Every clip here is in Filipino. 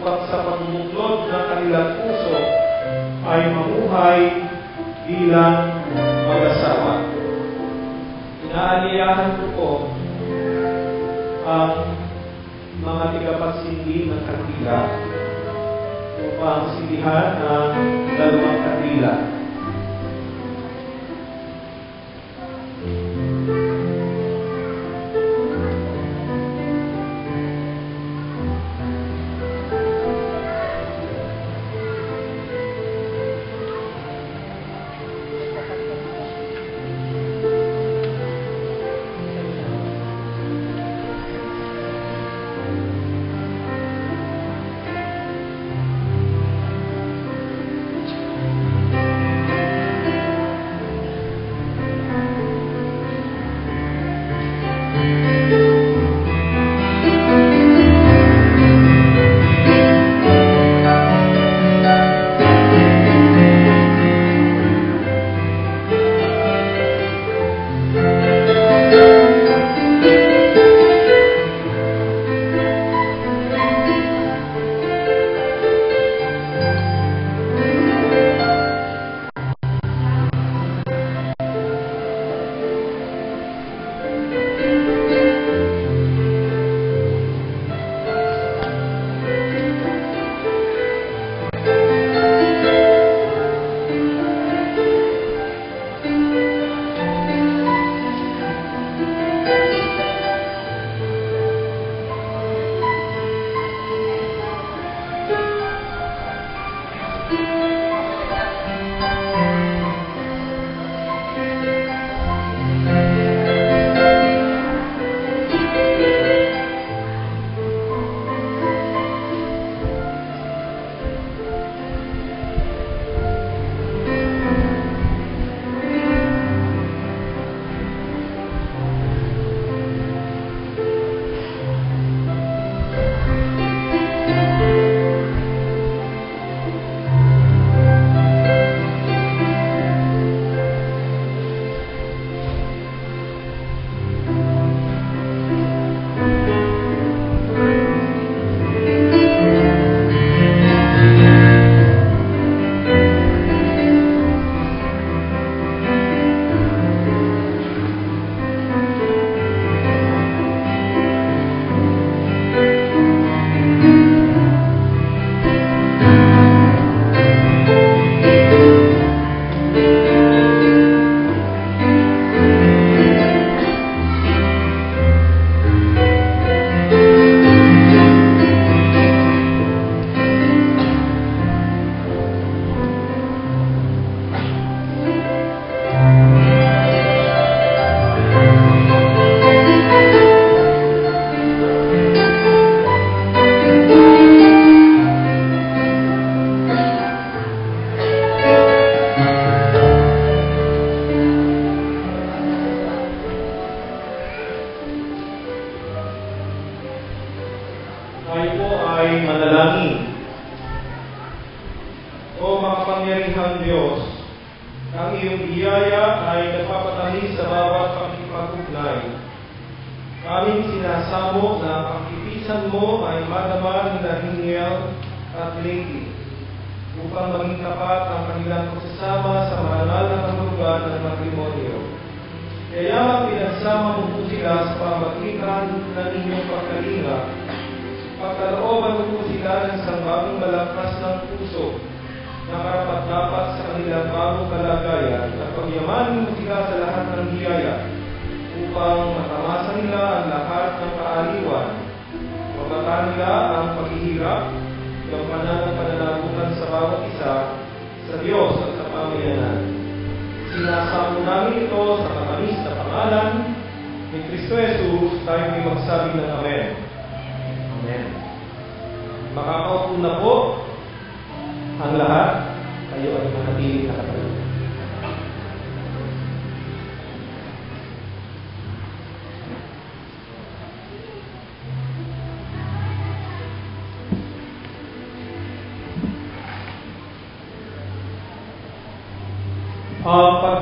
upang sa pagbubuklod ng kanilang puso ay mamuhay bilang mag-asawa. Inaanyayahan ko po ang mga tigapagsindi ng kandila upang sindihan ang dalawang kandila.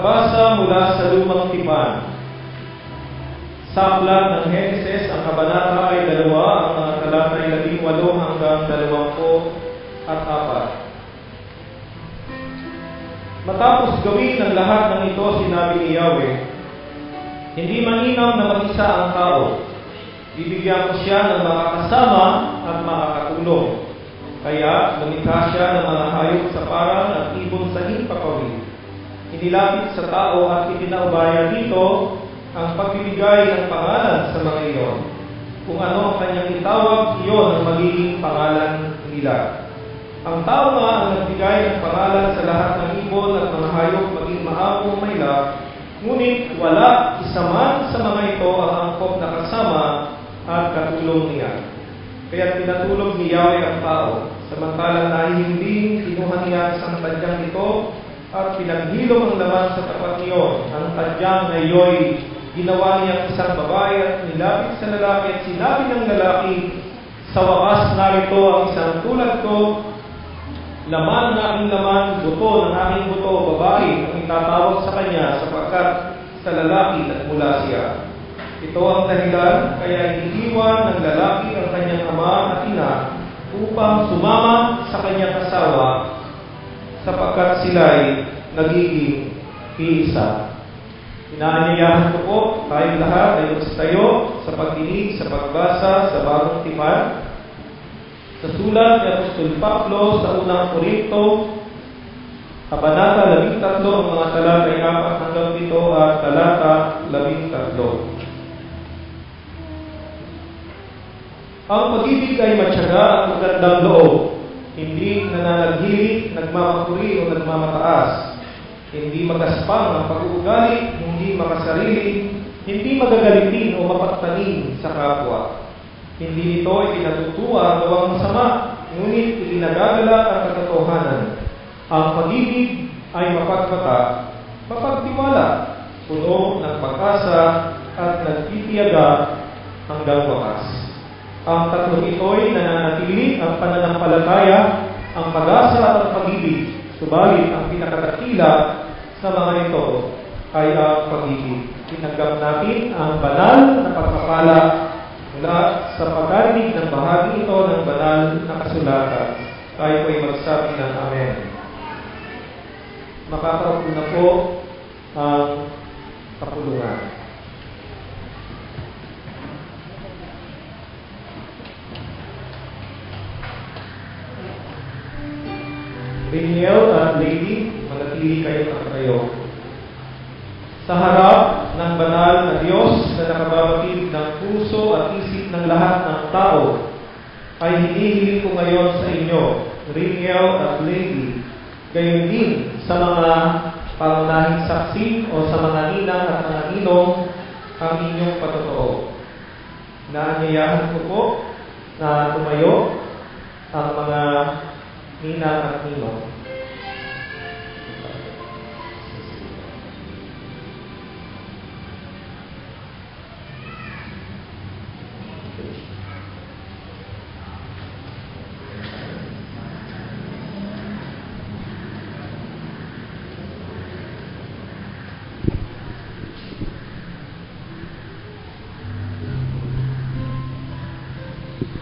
Pagbasa mula sa Lumang Tipan. Sa aklat ng Henesis, ang kabanata ay 2, ang mga talata 18 hanggang 24. Matapos gawin ang lahat ng ito, sinabi ni Yahweh, hindi mainam na mag-isa ang tao. Bibigyan ko siya ng makakasama at makakatulong. Kaya lumikha siya ng mga hayop sa parang at ibon sa himpapawid. Inilapit sa tao at ipinaubaya dito ang pagbibigay ng pangalan sa mga iyon. Kung ano ang kanyang itawag, iyon ang magiging pangalan nila. Ang tao nga ang nagbigay ng pangalan sa lahat ng ibon at mga hayop maging maamo mayla, ngunit wala isa man sa mga ito ang angkop na kasama at katulong niya. Kaya pinatulog ni Yahweh ang tao, samantalang nahihimbing kinuha niya isang tadyang ito at pinaghilom ang laman sa tapat niyon. Ang tadyang na iyo'y ginawa niyang isang babae at nilapit sa lalaki at sinabi ng lalaki, sa wakas narito ang isang tulad ko, laman ng aking laman, buto ng aking buto, babae ang itatawag sa kanya sapagkat sa lalaki nagmula siya. Ito ang dahilan kaya iniiwan ng lalaki ang kanyang ama at ina upang sumama sa kanyang asawa sapagkat sila'y nagiging iisa. Inaanyayahan ko po tayong lahat ay magtayo sa pagdinig, sa pagbasa, sa bagong tipan. Sa sulat ni Apostol Pablo sa unang Korinto, Kabanata 13, ang mga talata 4 hanggang 7 at talata 13. Ang pag-ibig ay matyaga at magandang loob, hindi nananaghilig, nagmamahuri o nagmamataas, hindi magaspang ang pag-uugali, hindi makasarili, hindi magagalitin o mapagtanim sa kapwa. Hindi ito ikinatutuwa ang gawang masama, ngunit ikinagagala ang katotohanan. Ang pag-ibig ay mapagmata, mapagtiwala, puno ng pag-asa at nagtitiyaga hanggang wakas. Ang tatlong ito'y nananatili ang pananampalataya, ang pag-asa at ang pag-ibig. Subalit, ang pinakatakila sa mga ito ay ang pag-ibig. Tinanggap natin ang banal na pagpapala mula sa pagkarinig ng bahagi ito ng banal na kasulatan. Tayo po'y magsabi ng Amen. Makakaupo na po ang kapulungan. Daniel at Lady, manatili kayo nakatayo. Sa harap ng banal na Diyos na nakababatid ng puso at isip ng lahat ng tao, ay hinihiling ko ngayon sa inyo, Daniel at Lady, gayon din sa mga pangunahing saksi o sa mga ninang at mga ninong ang inyong patotoo. Naanyayahan ko po na tumayo ang mga ninang at ninong.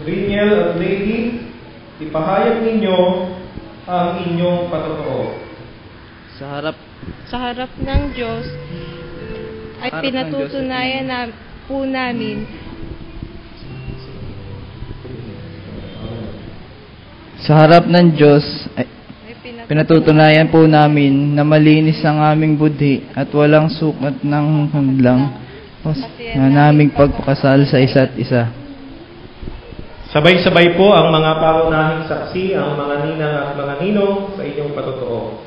Daniel at Lady, ipahayag ninyo ang inyong patotoo. Sa harap ng Diyos ay pinatutunayan na po namin Sa harap ng Diyos ay pinatutunayan po namin na malinis ang aming budhi at walang sukat ng hadlang na naming pagpakasal sa isa't isa. Sabay-sabay po ang mga pangunahing saksi, ang mga ninang at mga ninong sa inyong patotoo.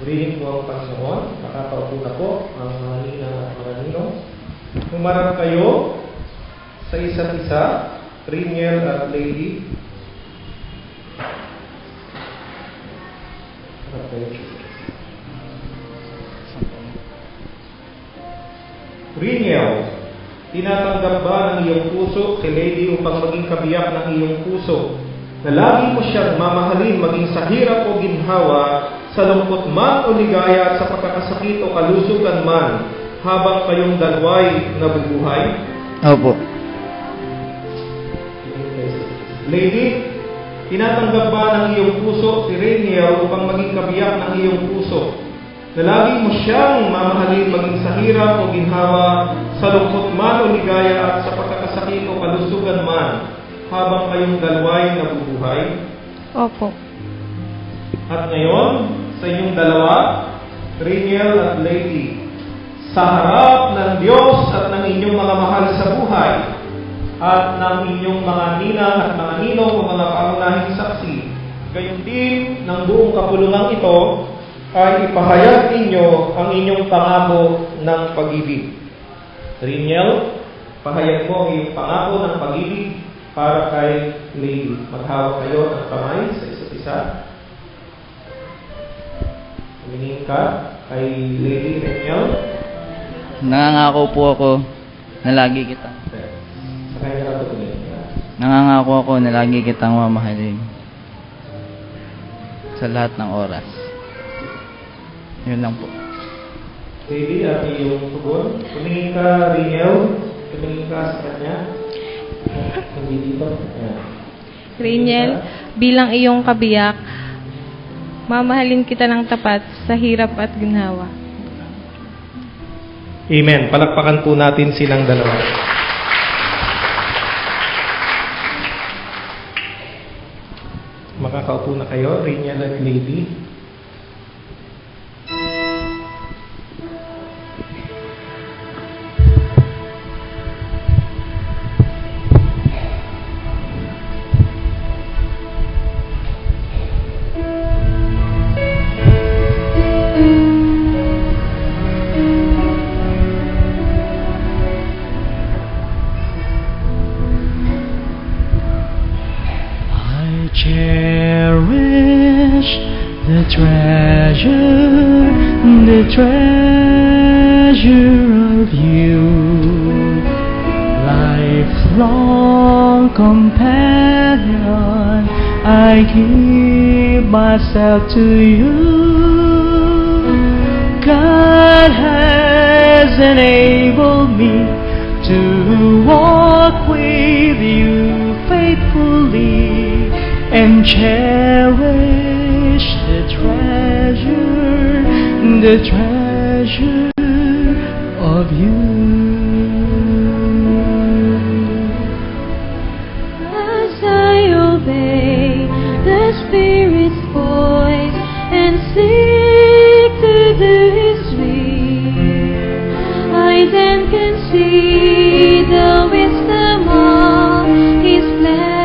Purihin po ang Panginoon, nakakaupo na po ang mga ninang at mga ninong. Humarap kayo sa isa't isa, Daniel at Lady. Daniel, tinatanggap ba ng iyong puso si Lady upang maging kabiyak ng iyong puso na lagi mo siyang mamahalin maging sa hirap o ginhawa, sa lungkot man o ligaya, sa pagkakasakit o kalusugan man, habang kayong dalaway nabubuhay? Opo. Lady, tinatanggap ba ng iyong puso si Rainier upang maging kabiyak ng iyong puso, na lagi mo siyang mamahalin maging sa hirap o ginhawa, sa lungkot man o ligaya, at sa pagkakasakit o kalusugan man, habang kayong dalaway nabubuhay? Opo. At ngayon, sa inyong dalawa, Rainier at Lady, sa harap ng Diyos at ng inyong mga mahal sa buhay, at ng inyong mga ninang at mga ninong o mga pangunahing saksi, gayon din ng buong kapulungang ito, ay ipahayag ninyo ang inyong pangako ng pag-ibig. Rainier, pahayag mo ang iyong pangako ng pag-ibig para kay Lady. Maghawak kayo ng kamay sa isa't isa. Tumingin ka kay Lady Rainier. Nangangako po ako na lagi kitang Sa kanya ka tumingin ka. Nangangako ako na lagi kitang mamahalin sa lahat ng oras. Yun lang po. Lady, at iyong tugon. Tumingin ka, Rainier. Tumingin ka sa kanya. Hindi dito. Ayan. Rainier, bilang iyong kabiyak, mamahalin kita ng tapat sa hirap at ginhawa. Amen. Palakpakan po natin silang dalawa. Makakaupo na kayo, Rainier at Lady. Cherish the treasure of you, lifelong companion. I give myself to you. God has enabled me to walk with you faithfully and cherish the treasure of you. As I obey the Spirit's voice and seek to do His will, I then can see the wisdom of His plan.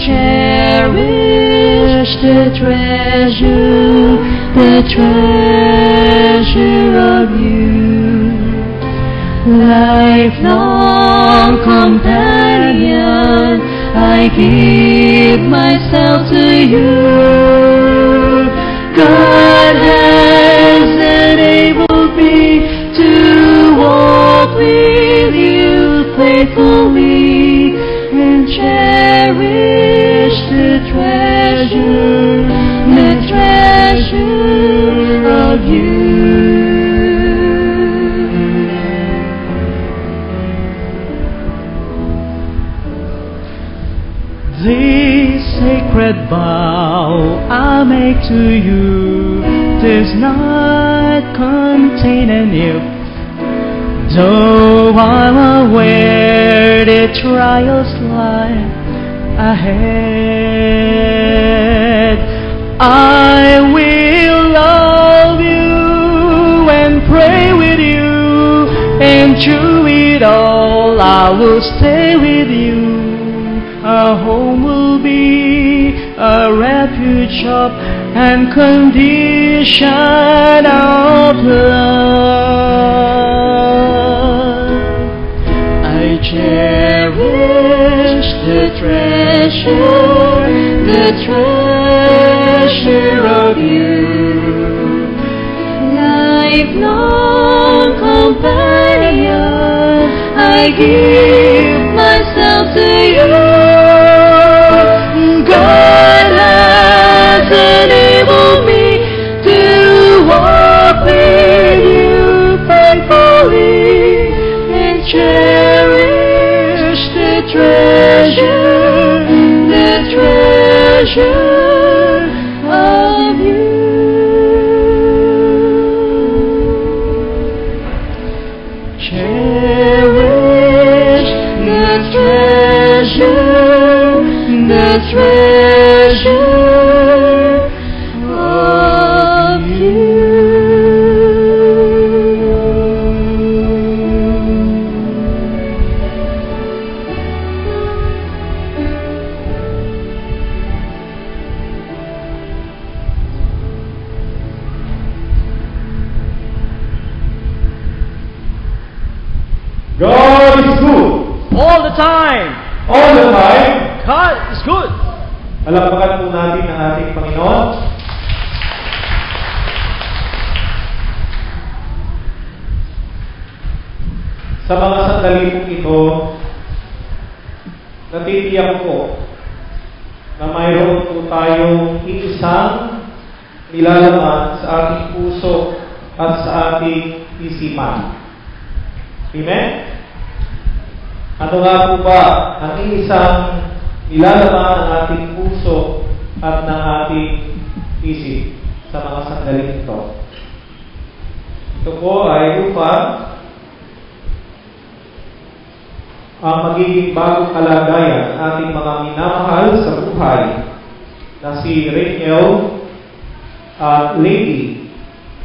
Cherish the treasure of you, lifelong companion. I give myself to you. God has enabled me to walk with you faithfully and cherish the treasure of you. This sacred vow I make to you does not contain an if. Though I'm aware the trials lie ahead, I will love you and pray with you, and through it all I will stay with you. Our home will be a refuge of and condition of love. I cherish the treasure of you, lifelong companion. I give myself to you. God has enabled me to walk with you faithfully and cherish the treasure of you. Cherish the treasure of you. God is good. All the time, All the time. God is good. Palakpakan po natin ang ating Panginoon. Sa mga sandali po ito, natitiyak po na mayroon po tayong isang nilalaman sa ating puso at sa ating isipan. Amen? Ano nga po ba ang isang nilalaman ng ating puso at ng ating isip sa mga sandaling ito? Ito po ay upang ang magiging bagong kalagayan ng ating mga minamahal sa buhay na si Rachel at Lady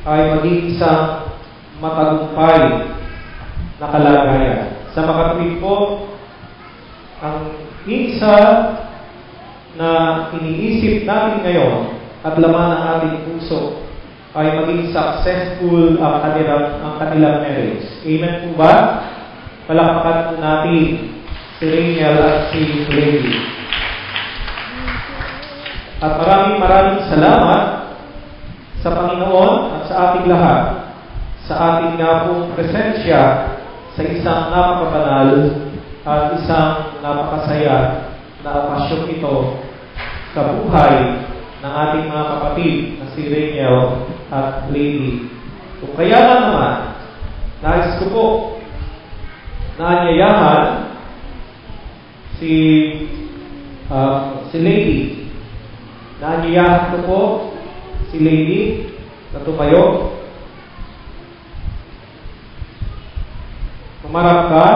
ay magiging isang matagumpay na kalagayan. Sa makatuwid po, ang isa na iniisip natin ngayon at laman ng ating puso ay maging successful ang kanilang marriage. Amen po ba? Palakpakan po natin si Rachel at si Lady. At maraming salamat sa Panginoon at sa ating lahat sa ating nga pong presensya sa isang napakabanal at isang napakasaya na okasyon ito sa buhay ng ating mga kapatid na si Rachel at Lady. Kung kaya naman, nais ko po na anyayahan si Lady. Naanyayahan ko po si Lady na tumayo. Tumarap ka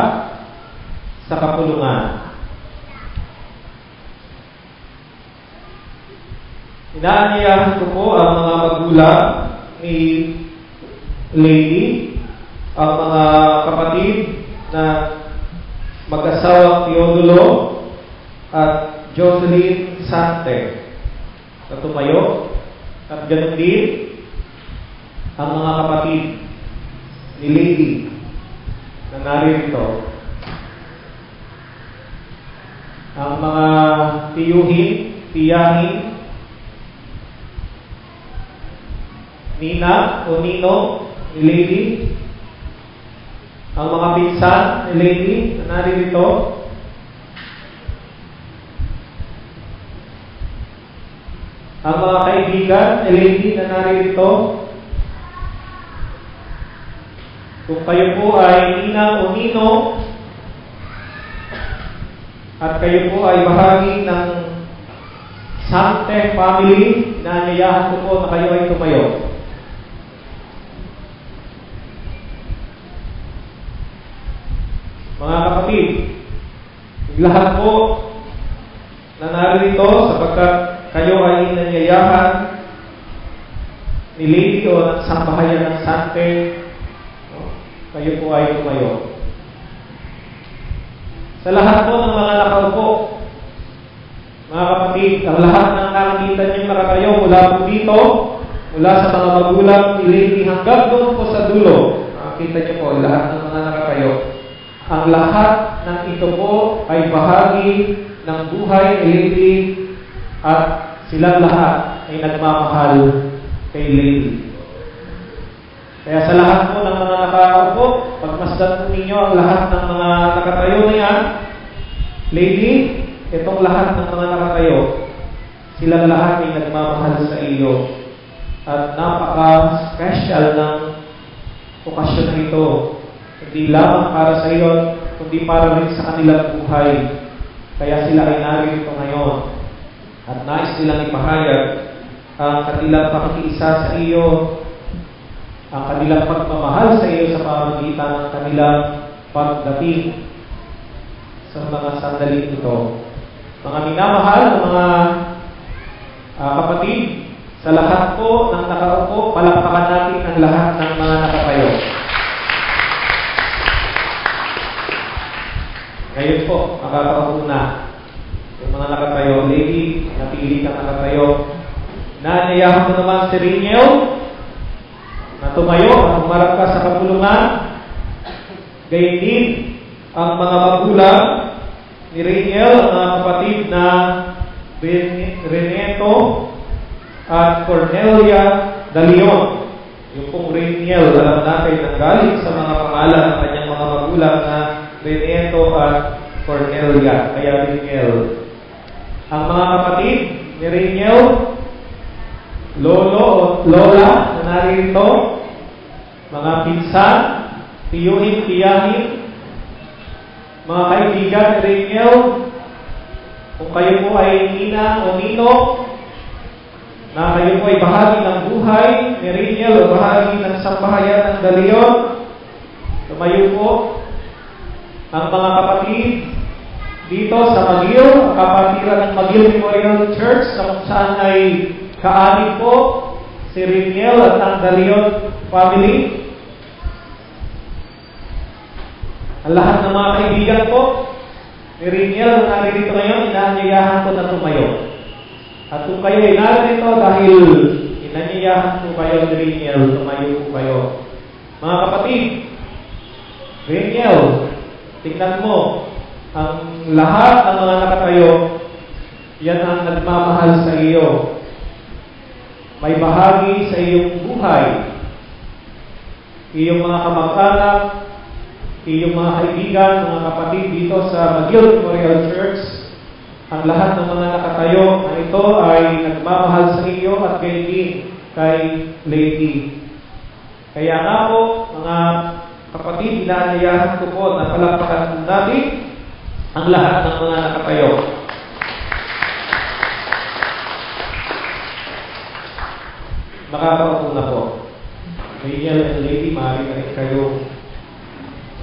sa kapulungan. Inaanyayahan ko po ang mga magulang ni Lady, ang mga kapatid na mag-asawang Teodulo at Jocelyn Sante na tumayo, at ganun din ang mga kapatid ni Lady na naririto. Ang mga tiyahin, Nina o Nino ni Lady, ang mga pinsan ni Lady na naririto, ang mga kaibigan ni Lady na naririto. Kung kayo po ay Nina o Nino at kayo po ay bahagi ng Sante family, na anyayahan ko po na kayo ay tumayo. Mga kapatid, lahat po na naririto sapagkat kayo ay inanyayahan ni Lady o ng sambahayan ng Sante, kayo po ay tumayo. Sa lahat po ng mga nakaupo, mga kapatid, kapatid, ang lahat ng nakikita niyong nakatayo mula po dito, mula sa mga magulang ni Lady hanggang doon po sa dulo. Nakita niyo po, lahat ng mga nakatayo. Ang lahat ng ito po ay bahagi ng buhay ni Lady at silang lahat ay nagmamahal kay Lady. Kaya sa lahat po ng mga nakaupo, pagmasdan po ninyo ang lahat ng mga nakatayo na yan, Lady, itong lahat ng mga nakatayo, silang lahat ay nagmamahal sa iyo. At napaka-special ng okasyon na ito. Hindi lamang para sa iyo, kundi para rin sa kanilang buhay. Kaya sila ay narito ngayon. At nais nilang ipahayag ang kanilang pakikiisa sa iyo, ang kanilang pagmamahal sa iyo sa pamamagitan ng kanilang pagdating sa mga sandali ito. Mga minamahal ng mga kapatid, sa lahat po ng nakaupo, palakpakan natin ang lahat ng mga nakatayo. Ngayon po, makakaupo na. Yung mga nakatayo, Lady, napili kang nakatayo. Naanyayahan mo naman si Riniel na tumayo at humarap ka sa kapulungan. Gayun din ang mga magulang ni Riniel, ang mga kapatid na Reneto at Cornelia Dalion. Yung pong Riniel, alam natin, nanggaling sa mga pangalan ng kanyang mga magulang na Reneto at Cornelia, kaya Riniel. Ang mga kapatid ni Riniel, lolo o lola na narito, mga pinsan, tiyuhin, tiyahin, mga kaibigan ni Riniel, kung kayo po ay nina o nino, na kayo po ay bahagi ng buhay ni Riniel o bahagi ng sambahayan ng Dalion, tumayo po. Ang mga kapatid dito sa Magil, ang kapatiran ng Magil Memorial Church, na kung saan ay kaanib po si Riniel at ang Dalion family. Ang lahat ng mga kaibigan po ni Riniel na narito ngayon, inaanyayahan ko na tumayo. At kung kayo ay narito dahil inanyayahan po kayo ni Riniel, tumayo po kayo. Mga kapatid, Riniel, tingnan mo, ang lahat ng mga nakatayo, yan ang nagmamahal sa iyo. May bahagi sa iyong buhay. Iyong mga kamag-anak, iyong mga kaibigan, mga kapatid dito sa Magil Memorial Church, ang lahat ng mga nakatayo na ito ay nagmamahal sa iyo at kay Lady. Kaya nga po, mga kapatid, inaanyayahan ko po na palakpakan natin ang lahat ng mga nakatayo. Makakaupo na po. Riniel and Lady, maaari na rin kayo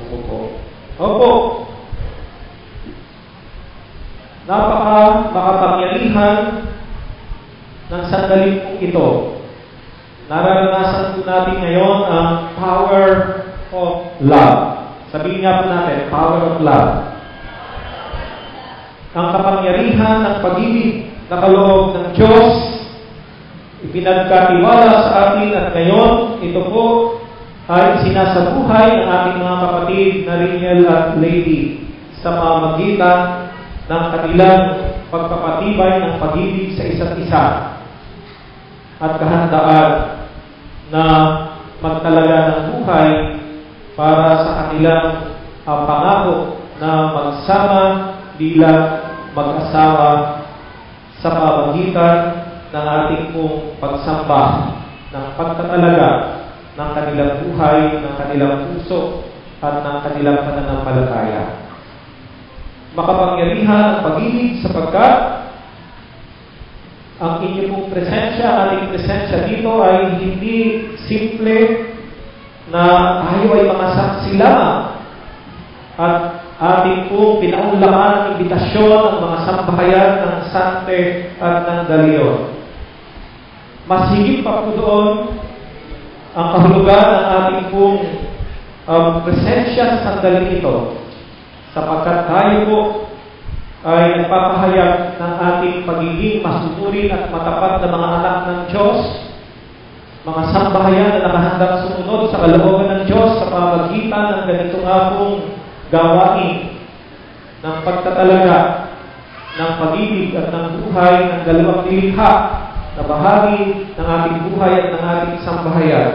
umupo. Opo. Makapangyarihan ng sandaling pong ito. Nararanasan po natin ngayon ang power of love. Sabihin nga po natin, power of love. Ang kapangyarihan ng pag-ibig na kaloob ng Diyos, ipinagkatiwala sa atin at ngayon, ito po ay sinasabuhay ng ating mga kapatid na Riniel at Lady sa pamamagitan ng kanilang pagpapatibay ng pag-ibig sa isa't isa at kahandaan na magtalaga ng buhay para sa kanilang pangako na magsama bilang mag-asawa sa pamamagitan ng ating pong pagsamba ng pagtatalaga ng kanilang buhay, ng kanilang puso at ng kanilang pananampalataya. Makapangyarihan ang pag-ibig sapagkat ang inyong pong presensya, ating presensya dito ay hindi simple na tayo ay mga saksi lamang at ating pong pinaunlakan ang imbitasyon ng mga sambahayan ng Sante at ng Dalion. Mas higit pa po doon ang kahulugan ng ating pong presensya sa sandaling ito, sapagkat tayo po ay nagpapahayag ng ating pagiging masunurin at matapat na mga anak ng Diyos, mga sambahayan na nakahandang sumunod sa kalooban ng Diyos sa pamamagitan ng ganitong akong gawain ng pagtatalaga ng pag-ibig at ng buhay ng dalawang nilikha na bahagi ng ating buhay at ng ating sambahayan.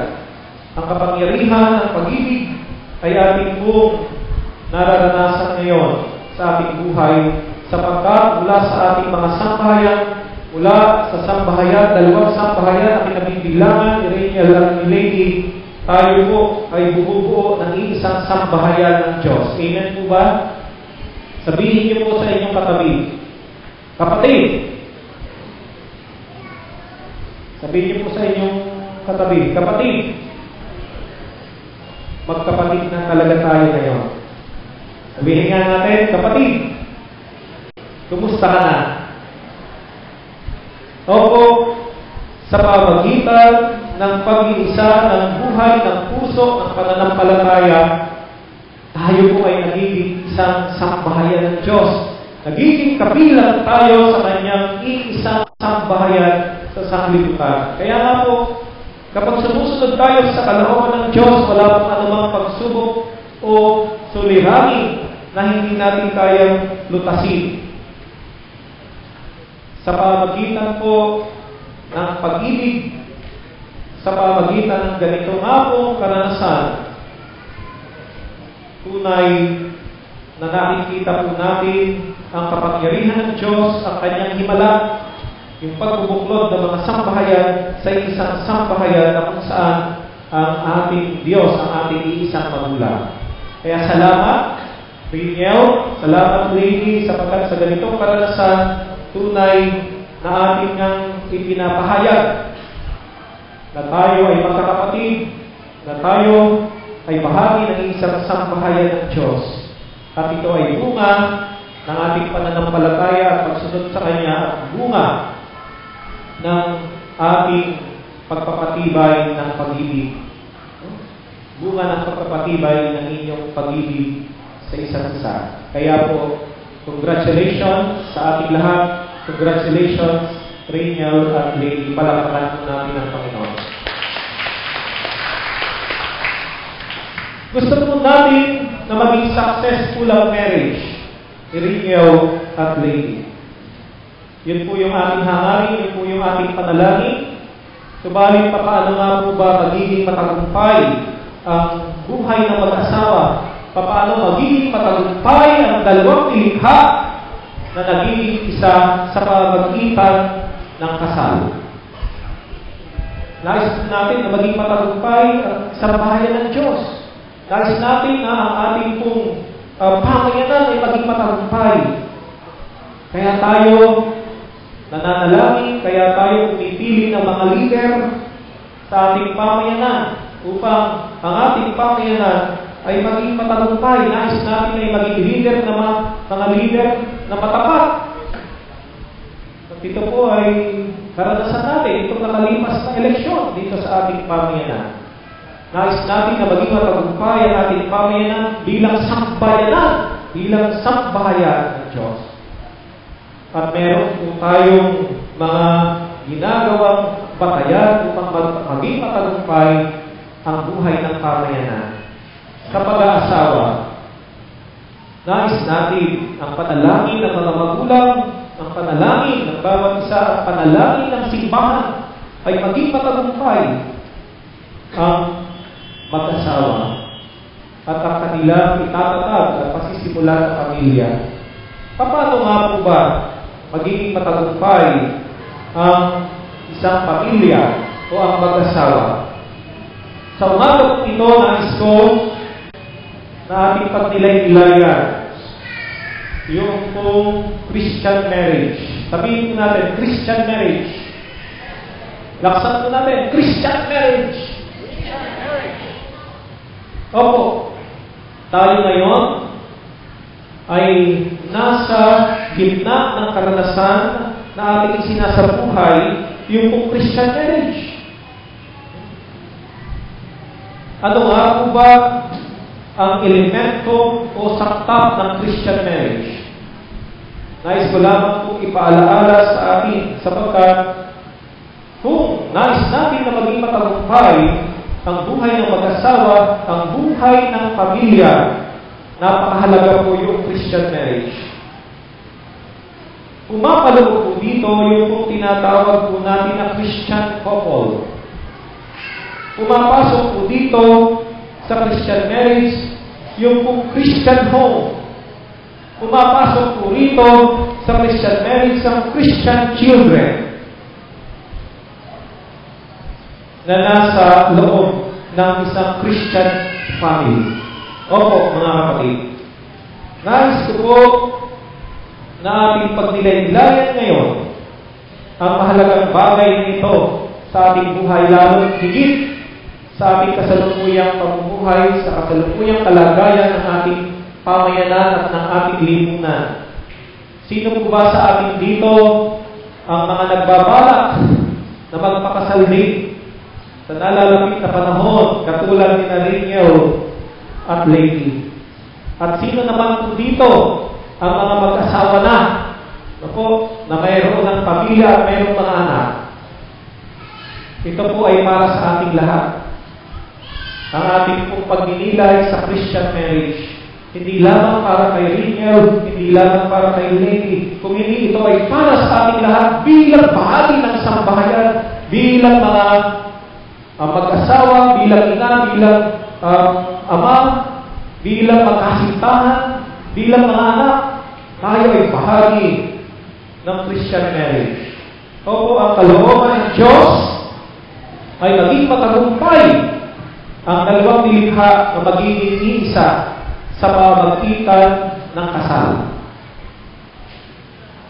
Ang kapangyarihan ng pag-ibig ay ating pong nararanasan ngayon sa ating buhay, sapagkat mula sa ating mga sambahayan, mula sa sambahayan, dalawang sambahayan ang pinagbibilangan ni Rachel at ni Lady, tayo po ay bubuo ng isang sambahayan ng Diyos. Amen po ba? Sabihin niyo po sa inyong katabi, kapatid. Sabihin niyo po sa inyong katabi, kapatid. Magkapatid na talaga tayo ngayon. Sabihin nga natin, kapatid. Kumusta ka na? Opo, sa pamagitan ng pag-iisa ng buhay, ng puso, ng pananampalataya, tayo po ay nagiging isang sambahayan ng Diyos. Nagiging kabilang tayo sa Kanyang iisang sambahayan sa sanglibutan. Kaya nga po, kapag sumusunod tayo sa kalooban ng Diyos, wala pong anumang pagsubok o suliranin na hindi natin kayang lutasin. Sa pamagitan po ng pag-ibig, sa pamagitan ng ganitong apong karanasan, tunay na nakikita po natin ang kapangyarihan ng Diyos, ang Kanyang himala, yung pagbubuklod ng mga sambahayan sa isang sambahayan na kung saan ang ating Diyos, ang ating iisang magulang. Kaya salamat, Riniel, salamat, Lady, sapagkat sa ganitong karanasan, tunay na ating ngang ipinapahayag na tayo ay magkakapatid, na tayo ay bahagi ng isang sambahayan ng Diyos. At ito ay bunga ng ating pananampalataya at pagsunod sa Kanya at bunga ng ating pagpapatibay ng pag-ibig. Bunga ng pagpapatibay ng inyong pag-ibig sa isa't isa. Kaya po, congratulations sa ating lahat. Congratulations, Riniel at Lady. Palakpakan po natin ang Panginoon. Gusto po natin na maging successful ang marriage ni Riniel at Lady. Yun po yung ating hangarin, yun po yung ating panalangin. Subalit pa paano nga po ba magiging matagumpay ang buhay ng mag-asawa? Paano magiging matagumpay ang dalawang nilikha na nagiging isa sa pamagitan ng kasal? Nais natin na maging matagumpay ang sambahayan ng Diyos. Nais natin na ang ating pong pamayanan ay maging matagumpay. Kaya tayo nananalangin, kaya tayo pumipili ng mga leader sa ating pamayanan upang ang ating pamayanan ay maging matagumpay. Nais natin ay maging leader na mga leader na matapat. At ito po ay karanasan natin, itong nakalipas na eleksyon dito sa ating pamayanan. Nais natin na maging matagumpay ang ating pamayanan bilang sambayanan, bilang sambahayan ng Diyos. At meron po tayong mga ginagawang batayan upang maging matagumpay ang buhay ng pamayanan. Sa pag-aasawa, nais natin ang panalangin ng mga magulang, ang panalangin ng bawat isa, ang panalangin ng simbahan ay maging matagumpay ang mag-asawa at ang kanilang itatatag at pasisimula sa pamilya. Paano nga po ba magiging matagumpay ang isang pamilya o ang mag-asawa? Sa umaga po ito, nais ko na ating pagnilay-nilayan yung pong Christian marriage. Sabihin po natin, Christian marriage. Laksan po natin, Christian marriage. Opo, tayo ngayon ay nasa gitna ng karanasan na ating sinasabuhay, yung pong Christian marriage. Ano nga po ba ang elemento o saktap ng Christian marriage? Nais ko lamang kong ipaalaala sa atin sapagkat kung nais natin na maging matagumpay ang buhay ng mag-asawa, ang buhay ng pamilya, napakahalaga po yung Christian marriage. Pumapaloob po dito yung kung tinatawag po natin na Christian couple. Pumapasok po dito sa Christian marriage yung kung Christian home. Pumapasok po rito sa Christian marriage ang Christian children na nasa loob ng isang Christian family. Opo, mga kapatid. Nais ko po na ating pagnilay-nilayan ngayon ang mahalagang bagay nito sa ating buhay, lalo higit sa ating kasalukuyang pamumuhay, sa kasalukuyang kalagayan ng ating pamayanan at ng ating lipunan. Sino po ba sa ating dito ang mga nagbabalak na magpakasal din sa nalalapit na panahon, katulad ni Reniel at Lady? At sino naman po dito ang mga mag-asawa na mayroon ng pamilya at mayroong mga anak? Ito po ay para sa ating lahat. Ang ating pong pagninilay sa Christian marriage, hindi lamang para kay Reniel, hindi lamang para kay Lady, kung hindi ito ay para sa ating lahat bilang bahagi ng sambahayan, bilang mga mag-asawa, bilang ina, bilang ama, bilang magkasintahan, bilang mga anak, tayo ay bahagi ng Christian marriage. Opo, ang kalooban ng Diyos ay maging matagumpay ang dalawang nilikha na magiging isa sa pamamagitan ng kasal.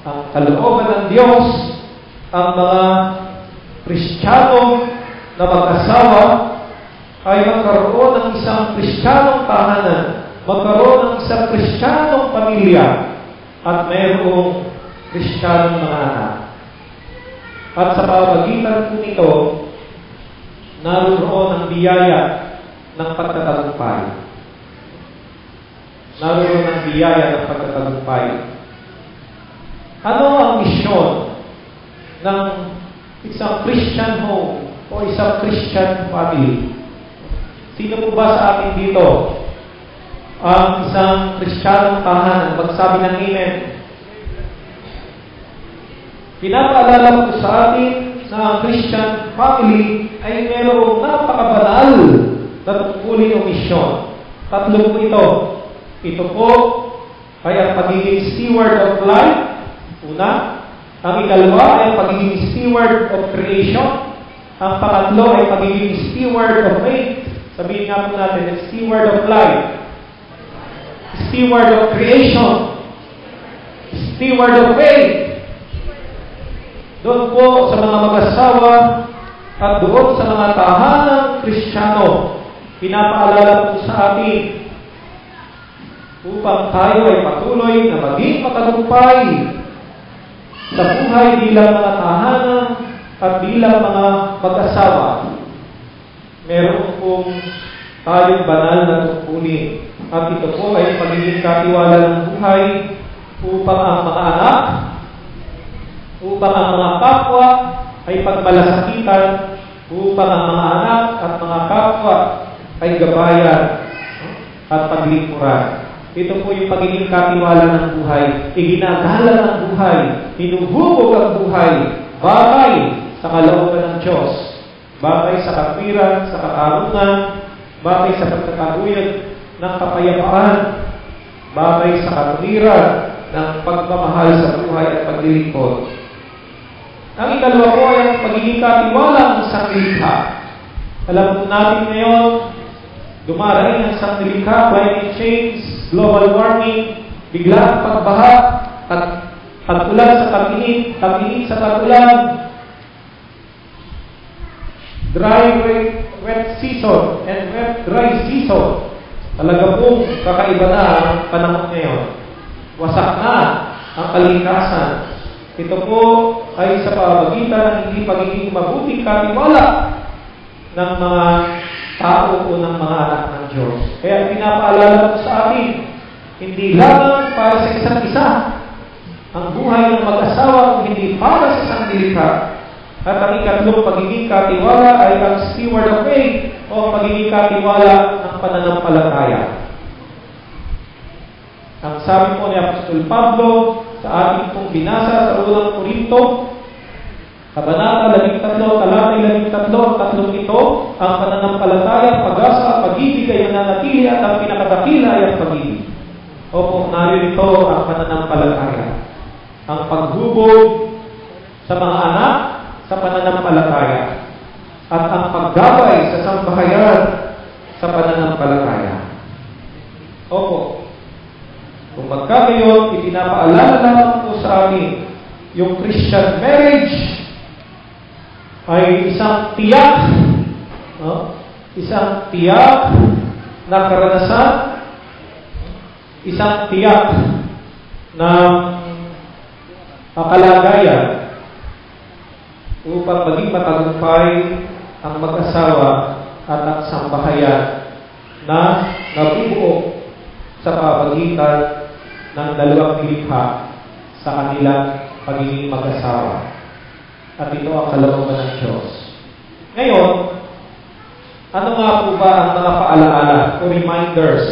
Ang kalooban ng Diyos, ang mga Kristiyano na mag-asawa ay magkaroon ng isang Kristiyanong tahanan, magkaroon ng isang Kristiyanong pamilya, at mayroong Kristiyanong mga anak. At sa pamamagitan po nito, naroon ang biyaya ng pagtatagumpay. Naroon ang biyaya ng pagtatagumpay. Ano ang misyon ng isang Christian home o isang Christian family? Sino po ba sa atin dito ang isang Kristiyanong tahanan? Magsabi ng amen. Pinapaalala ko sa atin na ang Christian family ay mayroong napakabanal na tungkulin o misyon. Tatlo po ito. Ito po ay ang pagiging steward of life. Una. Ang ikalawa ay ang pagiging steward of creation. Ang pangatlo ay pagiging steward of faith. Sabihin nga po natin, steward of life, steward of creation, steward of faith. Doon po sa mga mag-asawa at doon sa mga tahanang Kristiyano, pinapaalala po sa atin upang tayo ay patuloy na maging matagumpay sa buhay bilang mga tahanan at bilang mga mag-asawa. Meron pong tayong banal na tungkulin. At ito po ay pagiging katiwala ng buhay upang ang mga anak, upang ang mga kapwa ay pagmalasakitan, upang ang mga anak at mga kapwa ay gabayan at paglingkuran. Ito po yung pagiging katiwala ng buhay. Iginagala ng buhay, hinuhubog ang buhay, bagay sa kalooban ng Diyos, bagay sa katwiran, sa katarungan, bagay sa pagkakaguyod ng kapayapaan, bagay sa katwiran ng pagmamahal sa buhay at paglilingkod. Ang ikalawa po ay ang pagiging katiwala ng isang nilikha. Alam po natin ngayon, dumarating ang isang nilikha, climate change, global warming, biglang pagbaha, tag-ulan sa tag-init, tag-init sa tag-ulan, dry, wet season, and wet, dry season. Talaga pong kakaiba na ang panahon ngayon. Wasak na ang kalikasan. Ito po ay sa pamamagitan ng hindi pagiging mabuting katiwala ng mga tao o ng mga anak ng Diyos. Kaya pinapaalala ko sa atin, hindi lamang para sa isa't isa, ang buhay ng mag-asawa kung hindi para sa sanglilikha. At ang ikatlong pagiging katiwala ay ang steward of faith o ang pagiging katiwala ng pananampalataya. Ang sabi po ni Apostol Pablo sa ating pong binasa sa unang Korinto, Kabanata 13, talata 13, ang tatlong ito, ang pananampalataya, pag-asa, pag-ibig ay nananatili at ang pinakadakila ay ang pag-ibig. Opo, narito ang pananampalataya. Ang paghubog sa mga anak sa pananampalataya at ang paggabay sa sambahayan sa pananampalataya. Opo, kung magkagayon, ipinapaalala naman po sa amin yung Christian marriage ay isang tiyak na karanasan, isang tiyak na kalagayan upang maging matagumpay ang mag-asawa at ang sambahayan na nabubuo sa pamagitan ng dalawang nilikha sa kanilang pagiging mag-asawa. At ito ang kalooban ng Diyos. Ngayon, ano nga po ba ang mga paalaala o reminders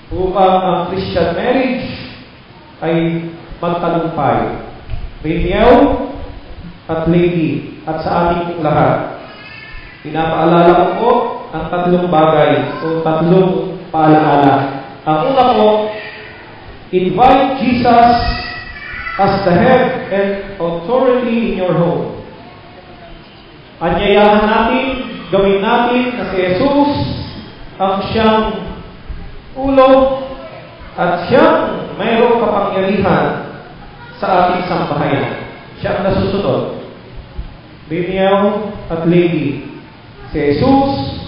upang ang Christian marriage ay magtagumpay? Reniel at Lady at sa ating lahat, pinapaalala ko po ang tatlong bagay o tatlong paalaala. Ang una po, invite Jesus as the head and authority in your home. Anyayahan natin, gawin natin na si Jesus ang siyang ulo at siyang mayroong kapangyarihan sa ating sambahayan. Siya ang nasusunod. Reniel at Lady, si Jesus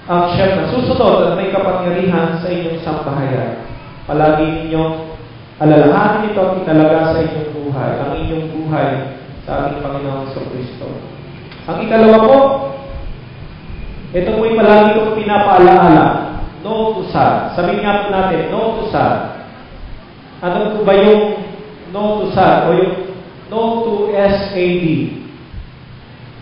ang siyang nasusunod at may kapangyarihan sa inyong sambahayan. Palagi ninyong alalahanin ito at italaga sa inyong buhay, ang inyong buhay sa ating Panginoong Kristo. Ang ikalawa po, ito po'y palagi kong pinapaalaala, no to sad. Sabihin nga po natin, no to sad. Ano po ba yung no to sad o yung no to SAD?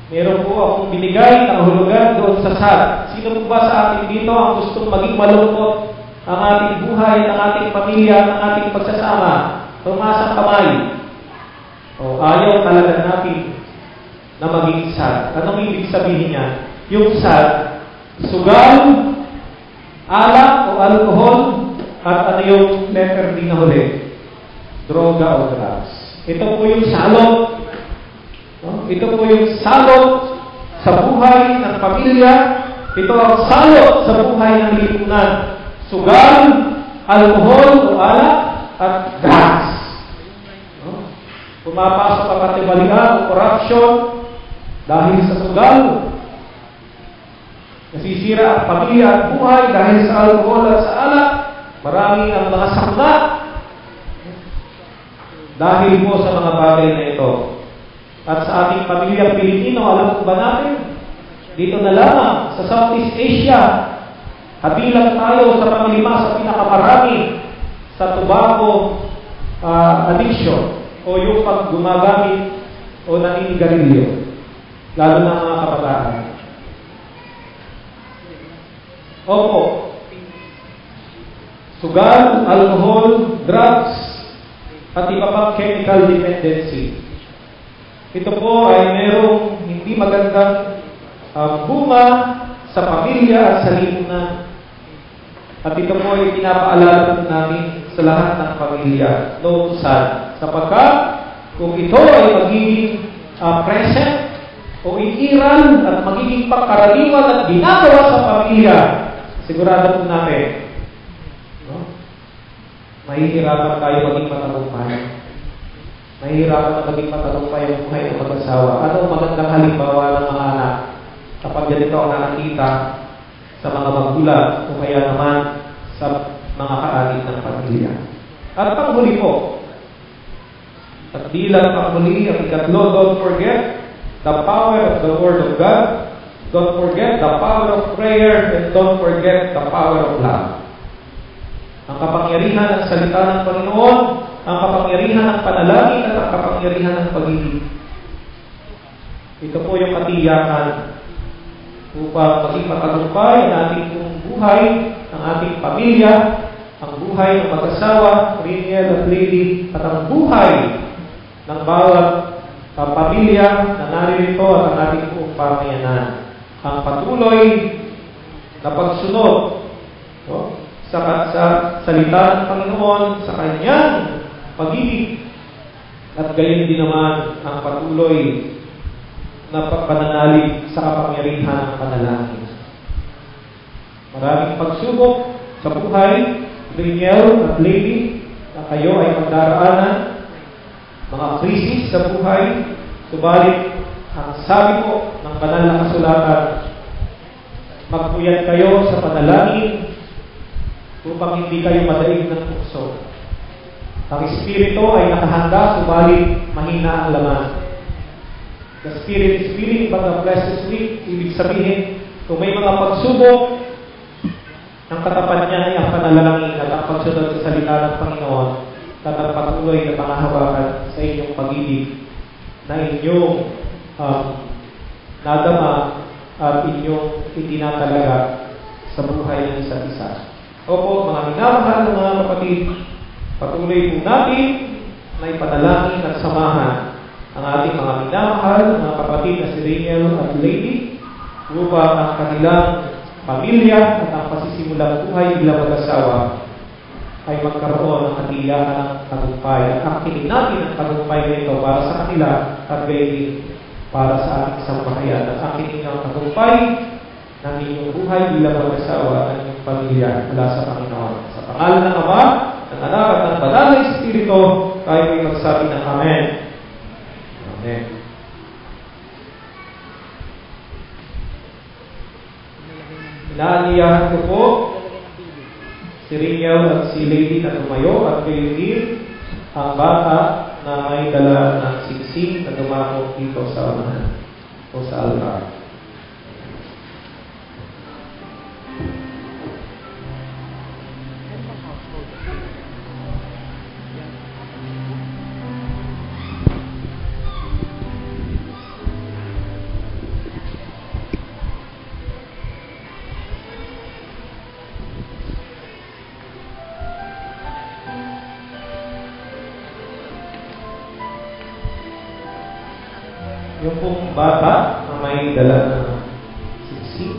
Meron po akong binigay na kahulugan doon sa sad. Sino po ba sa atin dito ang gustong maging malungkot ang ating buhay, ang ating pamilya, ang ating pagsasama? Tumaas ang kamay. O ayaw talaga natin na maging sad. Anong ibig sabihin niya? Yung sad, sugal, alak o alcohol, at ano yung letter D na huli? Droga o drugs. Ito po yung salot. No? Ito po yung salot sa buhay ng pamilya. Ito ang salot sa buhay ng lipunan. Sugal, alcohol o alak, at drugs. No? Pumapasok ang katibalian o corruption dahil sa sugal. Nasisira ang pamilya at buhay dahil sa alcohol at sa alak. Marami ang mga sakla dahil po sa mga bagay na ito. At sa ating pamilyang Pilipino, alam po ba natin? Dito na lamang sa Southeast Asia, kabilang tayo sa panglima sa pinakamarami sa tobacco addiction o yung pag gumagamit o naninigarilyo, lalo na mga kabataan. Opo, sugal, alcohol, drugs, at iba pang chemical dependency. Ito po ay merong hindi magandang bunga sa pamilya at sa lipunan. At ito po ay pinapaalala namin sa lahat ng pamilya. No sad. Sapagkat kung ito ay magiging present o iiral at magiging pangkaraniwan at ginagawa sa pamilya, sigurado po natin, mahihirapan tayo maging matagumpay. Mahihirapan na maging matagumpay ang buhay ng mag-asawa. Ano ang magandang halimbawa ng mga anak kapag ganito ang nakakita sa mga magulang o kaya naman sa mga kaanib ng pamilya. At panghuli po, at di lang panghuli, ang ikatlo, don't forget the power of the Word of God, don't forget the power of prayer, and don't forget the power of love. Ang kapangyarihan ng salita ng Panginoon, ang kapangyarihan kapangyarihan ng panalangin at ang kapangyarihan ng pag-ibig. Ito po yung katiyakan upang maging matagumpay ang ating buhay, ang ating pamilya, ang buhay ng mag-asawa, Riniel at Lady, at ang buhay ng bawat pamilya na naririto at ang ating buong pamayanan. Ang patuloy na pagsunod sa salita ng Panginoon, sa Kanyang pag-ibig, at gayon din naman ang patuloy na pananalig sa kapangyarihan ng panalangin. Maraming pagsubok sa buhay, Riniel at Lady, na kayo ay magdaraanan, mga krisis sa buhay, subalit ang sabi po ng banal na kasulatan, magpuyat kayo sa panalangin upang hindi kayo madaig ng tukso. Ang Espiritu ay nakahanda, subalit mahina ang laman. The Spirit is willing, but the flesh is weak. Ibig sabihin, kung may mga pagsubok, ang katapat niya ay ang panalangin at ang pagsunod sa salita ng Panginoon at ang patuloy na pangahawakan sa inyong pag-ibig na inyong nadama at inyong itinatalaga sa buhay ng isa't isa. Opo, mga minamahal ng mga kapatid, patuloy po natin na ipanalangin at samahan ang ating mga minamahal ng mga kapatid na si Riniel at Lady upang ang kanilang pamilya at ang pasisimulang buhay bilang mag-asawa ay magkaroon ng katiyakan ng tagumpay. At akinin natin ang tagumpay na ito para sa kanila at gayon para sa ating sambahayan. At akinin ang tagumpay ng inyong buhay bilang mag-asawa at ng inyong pamilya mula sa Panginoon. Sa pangalan ng Ama, ng Anak at ng Banal na Espiritu, tayo ay magsabi ng Amen. Amen. Inaaniyahan ko po si Riniel at si Lady na tumayo at kayo din ang bata na may dala ng siksik na dumako dito sa unahan o sa altar. Yung pong bata na may dala ng siksik.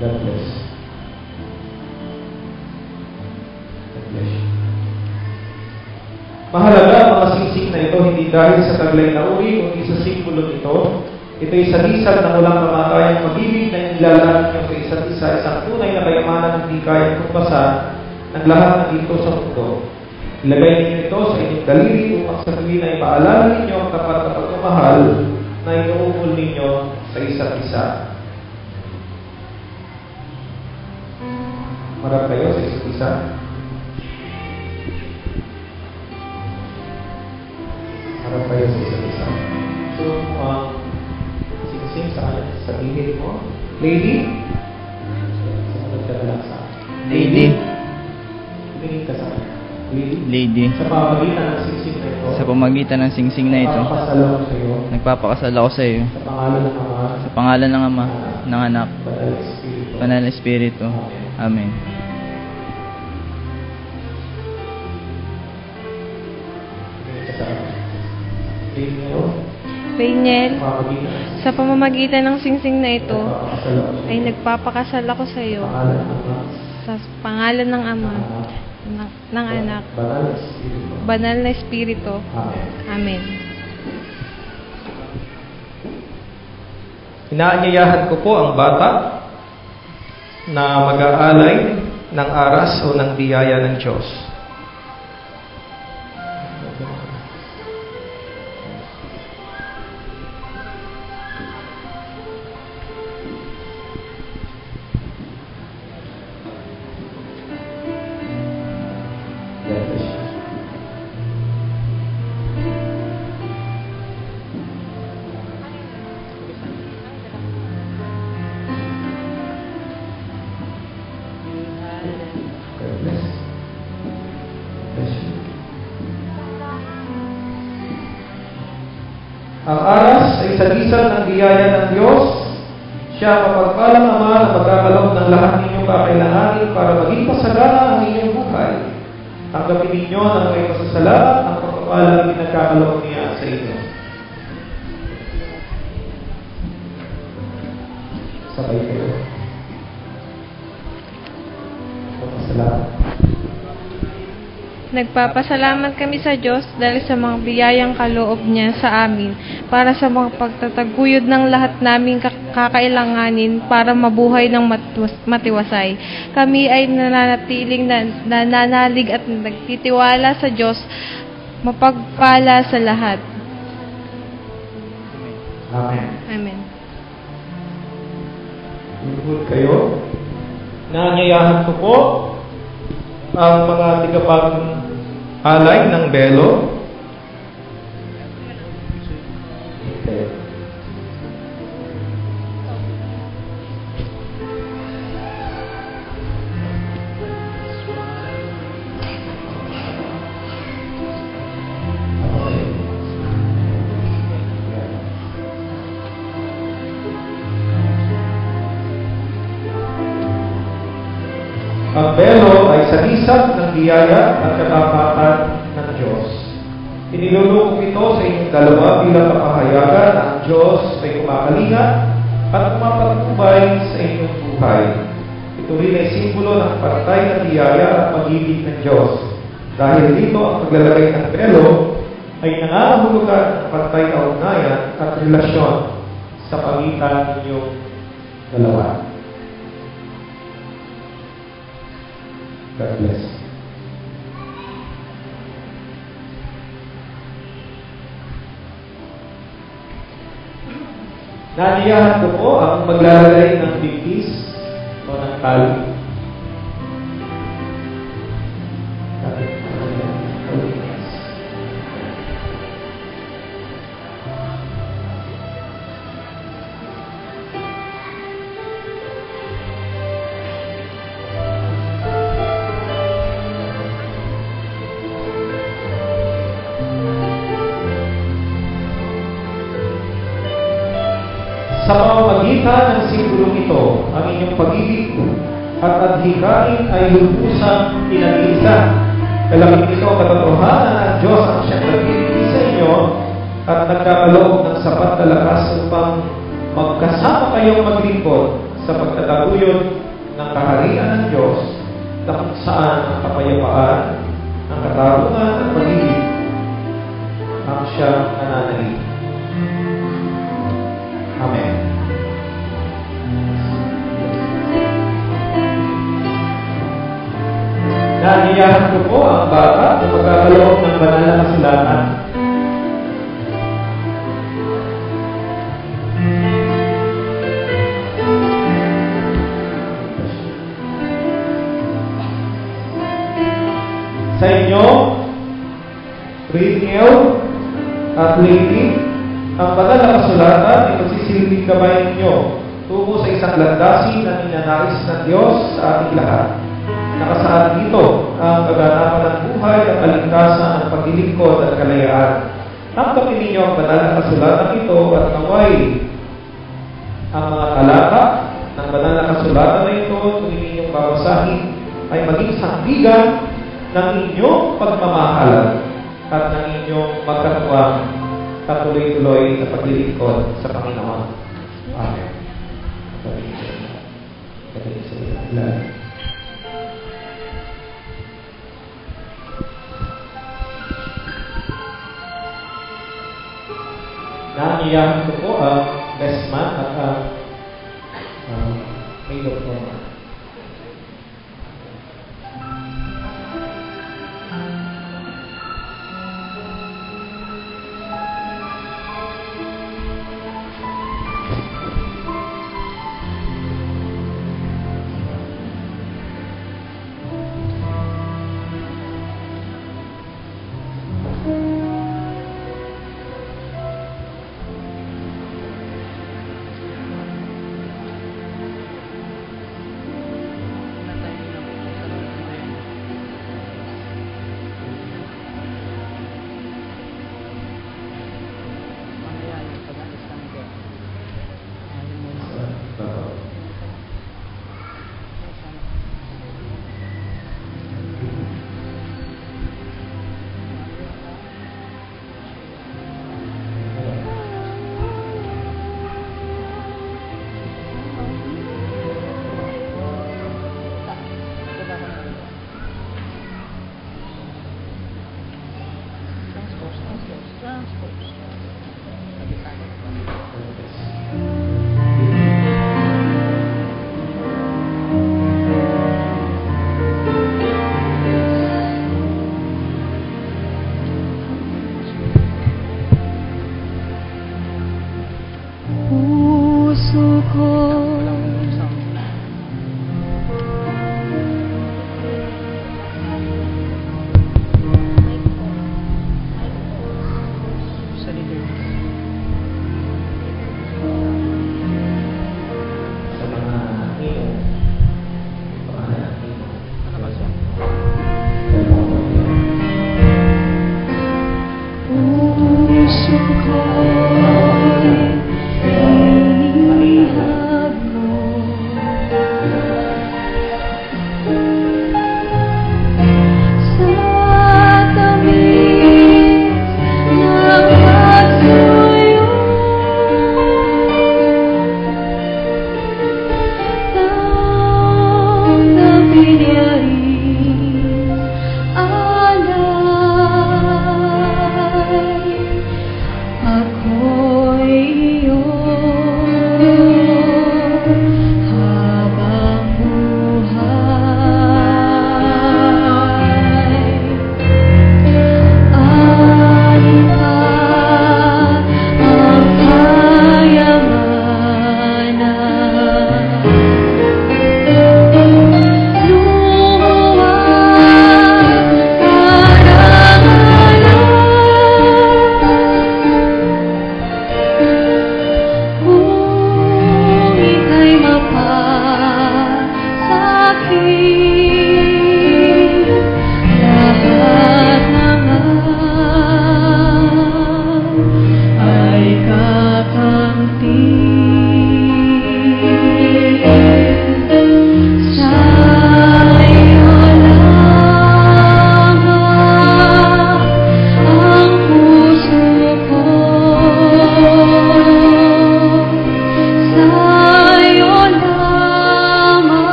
God bless. God bless you. Mahalaga ang mga singsing na ito hindi dahil sa taglay na uri kundi sa simbolo nito. Ito'y salisal ng walang kamatayang pag-ibig na inilalarawan niyo sa isa't isa, isang tunay na kayamanan hindi kayang tumpasan ng lahat ng dito sa mundo. Ilagay ninyo ito sa inyong daliri upang sa tuwin ay paalala ninyo ang tapat na pagmamahal na inuukol ninyo sa isa't isa. Marap kayo sa isa't isa. Marap kayo sa isa't isa. So, singsing sa gilid mo. Lady? Sumunod ka na lang sa Lady. tingin ka sa akin. Lady. Sa pamagitan ng singsing na ito. Sa pamagitan ng singsing na ito, Nagpapakasal ako sa iyo. nagpapakasal ako sa iyo. Sa pangalan ng Ama. Sa pangalan ng Ama, ng Anak, Banal na Espiritu. Banal na Espiritu. Amen. Tingin ka sa akin. Lady na yun. Riniel, Pamagitan. sa pamamagitan ng singsing na ito, Nagpapakasal ako. ay nagpapakasal ako sa iyo Pangalan ng Ama. sa pangalan ng Ama, Anak. ng Anak, Banal na Espiritu. Banal na Espiritu. Amen. Amen. Inaanyayahan ko po ang bata na mag-aalay ng aras o ng biyaya ng Diyos. Ang aras ay salisan ng biyaya ng Diyos. Siya mapagpalang Ama na magkakaloob ng lahat ninyong kakailanganin para maging pasagana ang inyong buhay. Tanggapin ninyo ng may pasasalamat ang pagpapalang pinagkakaloob niya sa inyo. Sabay kayo. Pasalamat. Nagpapasalamat kami sa Diyos dahil sa mga biyayang kaloob niya sa amin para sa mga pagtataguyod ng lahat naming kakailanganin para mabuhay ng matiwasay. Kami ay nananatiling nananalig at nagtitiwala sa Diyos mapagpala sa lahat. Amen. Amen. Lingkod kayo. Naanyayahan ko po ang mga tigapag-alay ng belo. Okay. Ang belo ay salisag ng biyaya at katapatan ng Diyos. Inilulukong ito sa inyong dalawa bilang kapahayagan na ang Diyos ay kumakalinga at kumapatubay sa inyong buhay. Ito rin ay simbolo ng pantay na biyaya at pag-ibig ng Diyos. Dahil dito ang paglalagay ng belo ay nangangahulugan ng pantay na ugnayan at relasyon sa pagitan ninyong dalawa. God bless. Naniyahan ko po ang maglalagay ng bigkis o ng tali. Sa pamamagitan ng simbolong ito, ang inyong pag-ibig at adhikain ay lubusang pinag-iisa. Kalakip ito ang katotohanan ng Diyos ang siyang nag-ibig sa inyo at nagkakaloob ng sapat na lakas upang magkasama kayong maglingkod sa pagtataguyod ng kaharian ng Diyos na kung saan ang kapayapaan, ang katarungan at pag-ibig ang siyang nananalig. Amen. Naniyahan ko po ang bata na magkakaloob ng banal na kasulatan. Sa inyo, Riniel at Lady, ang banal na kasulatan ay magsisilbing gabay ninyo tungo sa isang landasin na ninanais ng Diyos sa ating lahat. Nakasaad dito ang kaganapan ng buhay at kaligtasan ng paglilingkod at kalayaan. Tanggapin ninyo ang banal na kasulatan ito at naway ang mga talata ng banal na kasulatan na ito tuwing ninyong babasahin ay maging sandigan ng inyong pagmamahalan at ng inyong magkatuwang patuloy-tuloy na paglilingkod sa Panginoon. Amen. Naiyahan ko po ang best man at ang maid of honor.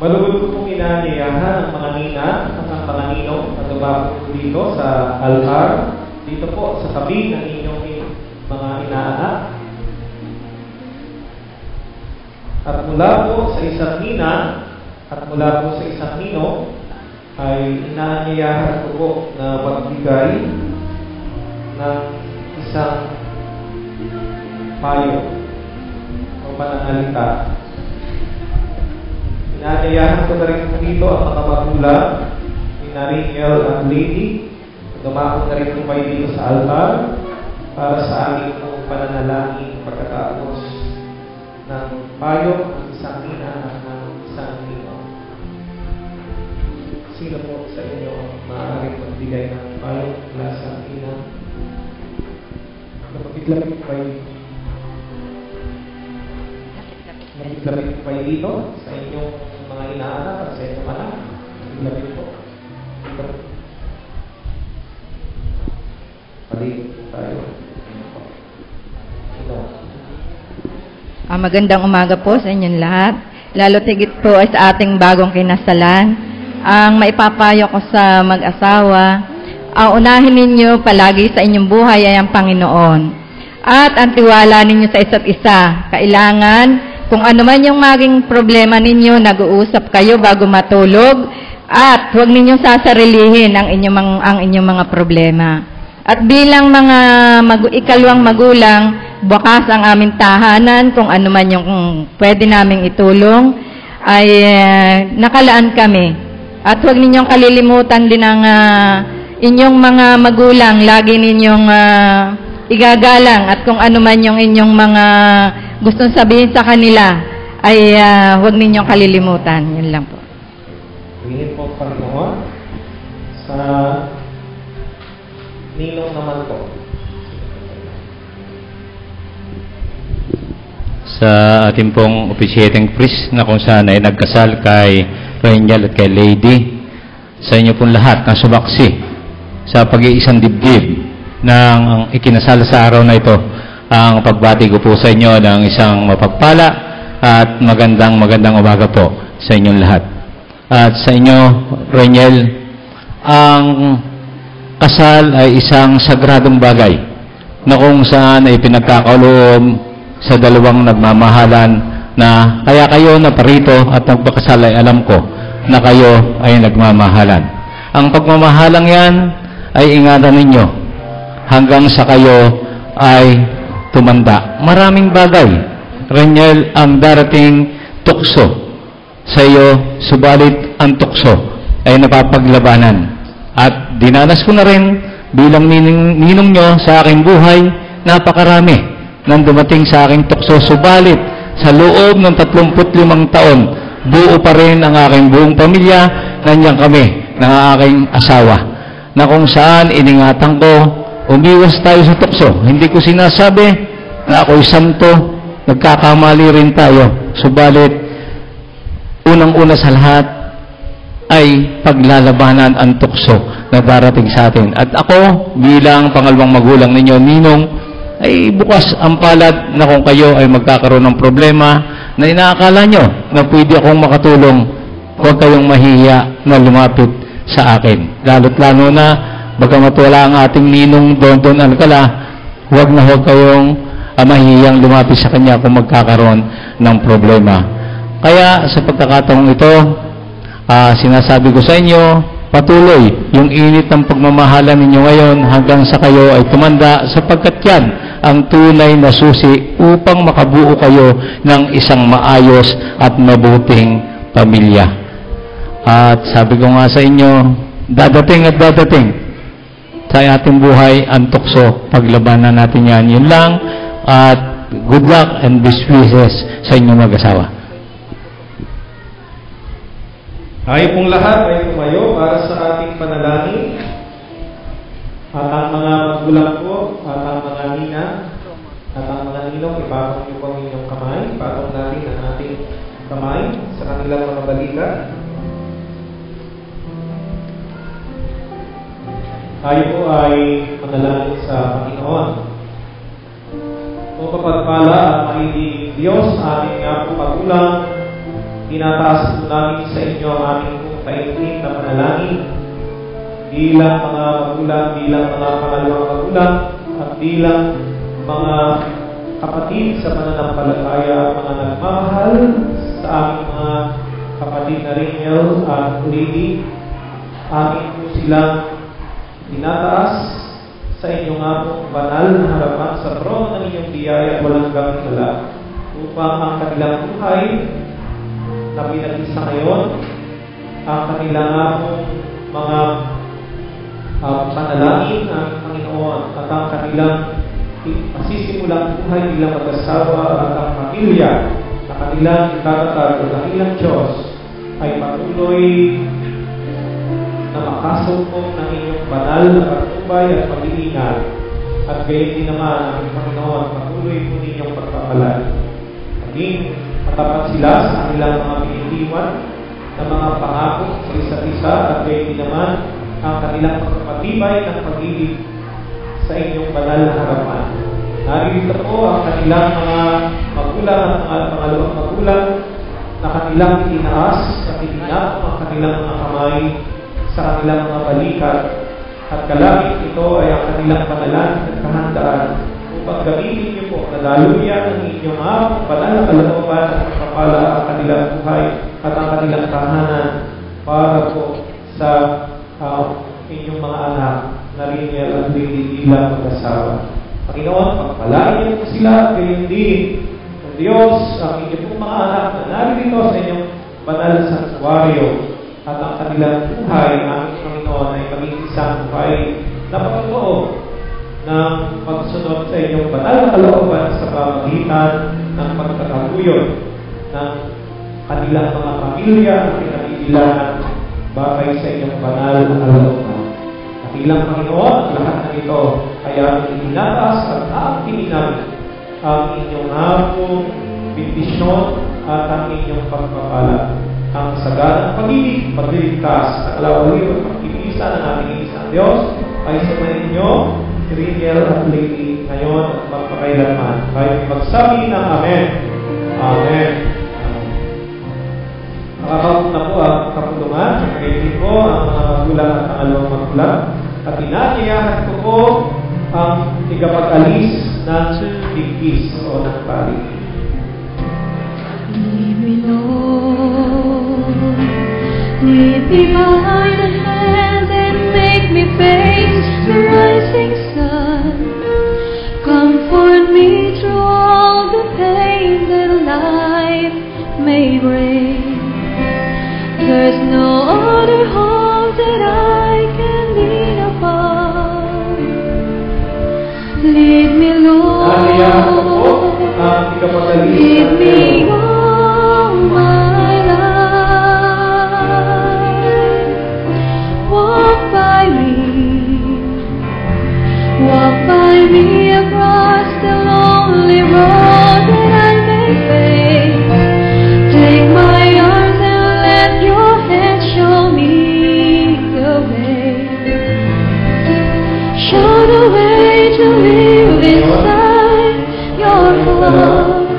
Malugod ko pong inaanyayahan ang mga nina at ang mga ninong na dumako dito sa altar, dito po sa tabi ng inyong mga inaanak. At mula po sa isang nina at mula po sa isang ninong ay inaanyayahan ko po na magbigay ng isang payo o pananalita. Inaanyayahan ko na rin po dito ang mga magulang ni Rachel at Lady. Dumako na rin po kayo dito sa altar para sa aming pong pananalangin pagkatapos ng payo ng isang nina at ng isang ninong. Sino po sa inyo ang maaaring magbigay ng payo mula sa nina? Lapit-lapit pa yun. Lapit-lapit pa yun dito sa inyong mga inaanak at sa inyong anak. Lapit po. Ito. Paligid tayo. Ito. Magandang umaga po sa inyong lahat. Lalo tigit po ay sa ating bagong kinasalan. Ang maipapayo ko sa mag-asawa, unahin ninyo palagi sa inyong buhay ay ang Panginoon. At ang tiwala ninyo sa isa't isa. Kailangan, kung ano man yung maging problema ninyo, nag-uusap kayo bago matulog. At huwag ninyong sasarilihin ang inyong mga problema. At bilang mga ikalawang magulang, bukas ang aming tahanan, kung ano man yung pwede naming itulong, ay nakalaan kami. At huwag ninyong kalilimutan din ang inyong mga magulang, lagi ninyong igagalang. At kung ano man yung inyong mga gustong sabihin sa kanila, ay huwag ninyong kalilimutan. Yun lang po. Pingin po Panginoon sa ninong naman po. Sa ating pong officiating priest na kung saan ay nagkasal kay Rachel at kay Lady, sa inyo pong lahat na sumaksi sa pag-iisang dibdib ng ikinasal sa araw na ito, ang pagbati ko po sa inyo ng isang mapagpala at magandang umaga po sa inyong lahat. At sa inyo, Rachel, ang kasal ay isang sagradong bagay na kung saan ay pinagkakaloob sa dalawang nagmamahalan na kaya kayo na parito at nagpakasal ay alam ko na kayo ay nagmamahalan. Ang pagmamahalang yan ay ingatan ninyo hanggang sa kayo ay tumanda. Maraming bagay, Rachel, ang darating tukso sa iyo, subalit ang tukso ay napapaglabanan. At dinanas ko na rin bilang ninong nyo sa aking buhay, napakarami nang dumating sa aking tukso. Subalit, sa loob ng 35 taon, buo pa rin ang aking buong pamilya. Nandiyan kami ng aking asawa, na kung saan iningatan ko, umiwas tayo sa tukso. Hindi ko sinasabi na ako'y santo, nagkakamali rin tayo. Subalit, unang-una sa lahat, ay paglalabanan ang tukso na darating sa atin. At ako, bilang pangalawang magulang ninyo, ninong, ay bukas ang palad na kung kayo ay magkakaroon ng problema na inaakala nyo na pwede akong makatulong, huwag kayong mahihiya na lumapit sa akin. Lalo't lalo na, bagamat wala ang ating ninong Don Alcala, huwag na huwag kayong mahihiyang lumapit sa kanya kung magkakaroon ng problema. Kaya sa pagkakataong ito, sinasabi ko sa inyo, patuloy yung init ng pagmamahalan ninyo ngayon hanggang sa kayo ay tumanda, sapagkat yan ang tunay na susi upang makabuo kayo ng isang maayos at mabuting pamilya. At sabi ko nga sa inyo, dadating at dadating sa ating buhay ang tukso. Paglabanan natin yan. Yun lang. At good luck and best wishes sa inyong mag-asawa. Tayo pong lahat ay tumayo para sa ating panalangin. At ang mga magulang po, at ang mga nina, at ang mga ninong, ipatong niyo po ang inyong kamay. Ipatong natin ang ating kamay sa kanilang mga balikat. Tayo po ay manalangin sa Panginoon. O kapagpala at mahilig Diyos, aming nga po magulang, Tinataas po namin sa inyo ang aming taimtim na panalangin bilang mga magulang, bilang mga pangalawang magulang, at bilang mga kapatid sa pananampalataya at mga nagmamahal sa aming mga kapatid na Rachel at Lady. Amin po silang tinataas sa inyong among banal na harapan sa trono ng inyong biyaya at walang gamit upang ang kanilang buhay na pinag-isa ngayon, ang kanilang among mga panalangin ng Panginoon at ang kanilang masisimulang buhay bilang mag-asawa at ang pamilya na kanilang itatatag ng kanilang Diyos ay patuloy na makasukong ng inyong banal na patnubay at pag-iingat, at gayon din naman ang Panginoon patuloy po ninyong pagpapalan. Maging matapat sila sa kanilang mga pinitiwan na mga pangako sa isa't isa, at gayon din naman ang kanilang pagpapatibay ng pag-ibig sa inyong banal na harapan. Narito po ang kanilang mga magulang at mga pangalawang magulang na kanilang itinaas sa titinap ang kanilang mga kamay sa kanilang mga balikat, at kalapit ito ay ang kanilang panalangin at kahandaan upang gamitin niyo po na laluyan ng inyong mga banal na kalooban at pagpapala ang kanilang buhay at ang kanilang tahanan para po sa inyong mga anak na Rachel at Lady bilang mag-asawa. Panginoon, pagpalain niyo po sila, gayon din ng Diyos ang inyong pong mga anak na narito sa inyong banal na sanktuaryo, at ang kanilang buhay, aming Panginoon, ay maging isang buhay na pagtotoo ng pagsunod sa inyong banal na kalooban sa pamagitan ng pagtataguyod ng kanilang mga pamilya at pinag-iilangan bagay sa inyong banal na kalooban. At ilang Panginoon, at lahat ng ito ay aming itinataas at aaminin namin ang inyong hapong bendisyon at ang inyong pagpapala. Ang saganang pag-ibig, pagliligtas, at kalawaliw at pag-ibisa ng ating isang Diyos ay sumayin inyo, si Rachel at Lady, ngayon at magpakailanman. Kayo magsabi ng Amen. Amen. Nakakaupo na po ang kapulungan. Ngayon po ang mga magulang at pangalawang magulang. At inatiyahan ko po ang tigapag-alis ng bigkis o ng pari. Lead me, Lord, lead me by the hand and make me face the rising sun. Comfort me through all the pain that life may bring. There's no other hope that I can lean upon. Lead me, Lord, lead me all my life. Walk by me across the lonely road that I may face. Take my arms and let your hand show me the way. Show the way to live inside your heart.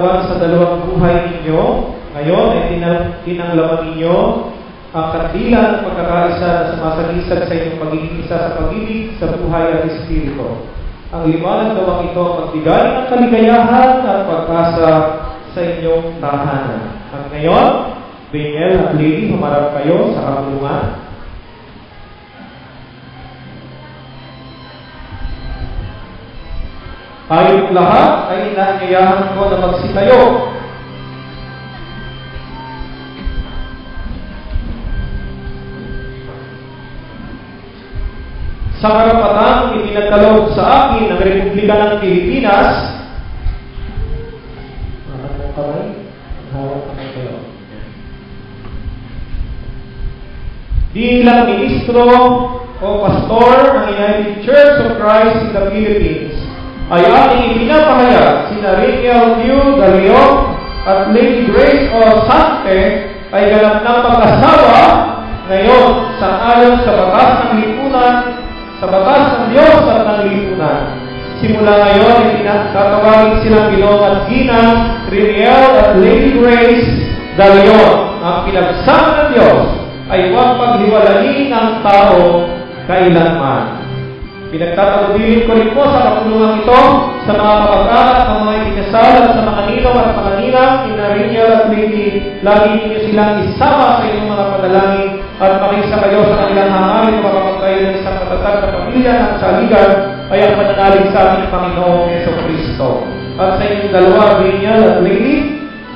katawan sa dalawang buhay ninyo. Ngayon ay tinanglaman ninyo ang kandilan at pagkakaisa na sumasagisag sa inyong pagiging isa sa pag-ibig, sa buhay at espiritu. Ang liwanag gawang ito ang magbigay ng kaligayahan at pag-asa sa inyong tahanan. At ngayon, Daniel at Lady, humarap kayo sa kabulungan. Tayong lahat ay inaanyayahan ko na magsitayo. Sa karapatang ipinagkaloob sa akin ng Republika ng Pilipinas, bilang ministro o pastor ng United Church of Christ in the Philippines, ay ating ipinapahayag sina Rachel Q. Galeon at Lady Grace O. Sante ay ganap ng mag-asawa ngayon sa ayon sa batas ng lipunan, sa batas ng Diyos at ng lipunan. Simula ngayon ay tatawagin silang Ginoong at Ginang Rachel at Lady Grace Galeon. Ang pinagsama ng Diyos ay huwag paghiwalayin ng tao kailanman. Pinagtatagubilin ko rin po sa kapulungan ito sa mga kapag-anak ng mga itinasal at sa mga ninaw at mga ninang, Rachel at Lady, lagi ninyo silang isama sa inyong mga panalangin at makisa kayo sa kanilang hangarin kapag kayo ng isang katatag na pamilya ng saligan ay ang pananalig sa ating Panginoong Jesucristo. At sa inyong dalawa, Rachel at Lady,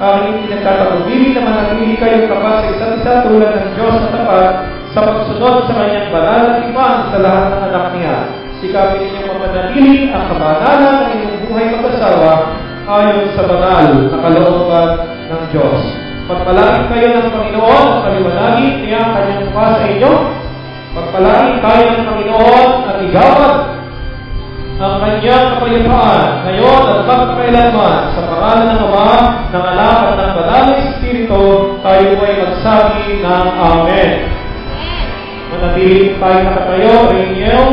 ang inyong pinagtatagubilin na manatili kayong tapat sa isa't isa tulad ng Diyos na tapat sa pagsunod sa kanyang banal at iman sa lahat ng anak niya. Sikapin ninyong mapanatili ang kabanalan ng inyong buhay mag-asawa ayon sa banal na kalooban ng Diyos. Pagpalagin kayo ng Panginoon at paliwanagin niya ang kanyang mukha sa inyo. Pagpalagin tayo ng Panginoon at igawad ang kanyang kapayapaan ngayon at pagkakailanman sa pangalan ng Ama, ng Anak at ng Banal na Espiritu, tayo ay magsabi ng Amen. Manatili tayo nakatayo, Rachel,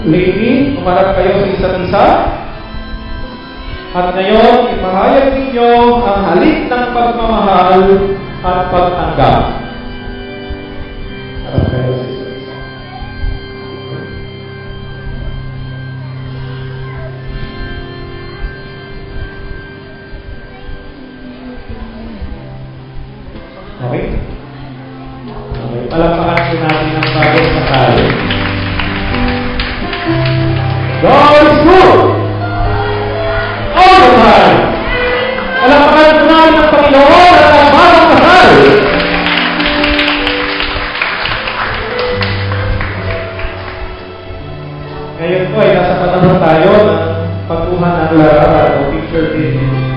Lady, umarap kayo sa isa't isa. At ngayon, ipahayag ninyo ang halik ng pagmamahal at pagtanggap. Harap kayo sa isa't isa. Okay? Okay. Palakpakan po natin ang bagong kasal. God is good! All the time! Palakpakan po natin ang Panginoon at ang bagong kasal! Ngayon po ay nasa panahon tayo ng pagkuha ng larawan o picture business.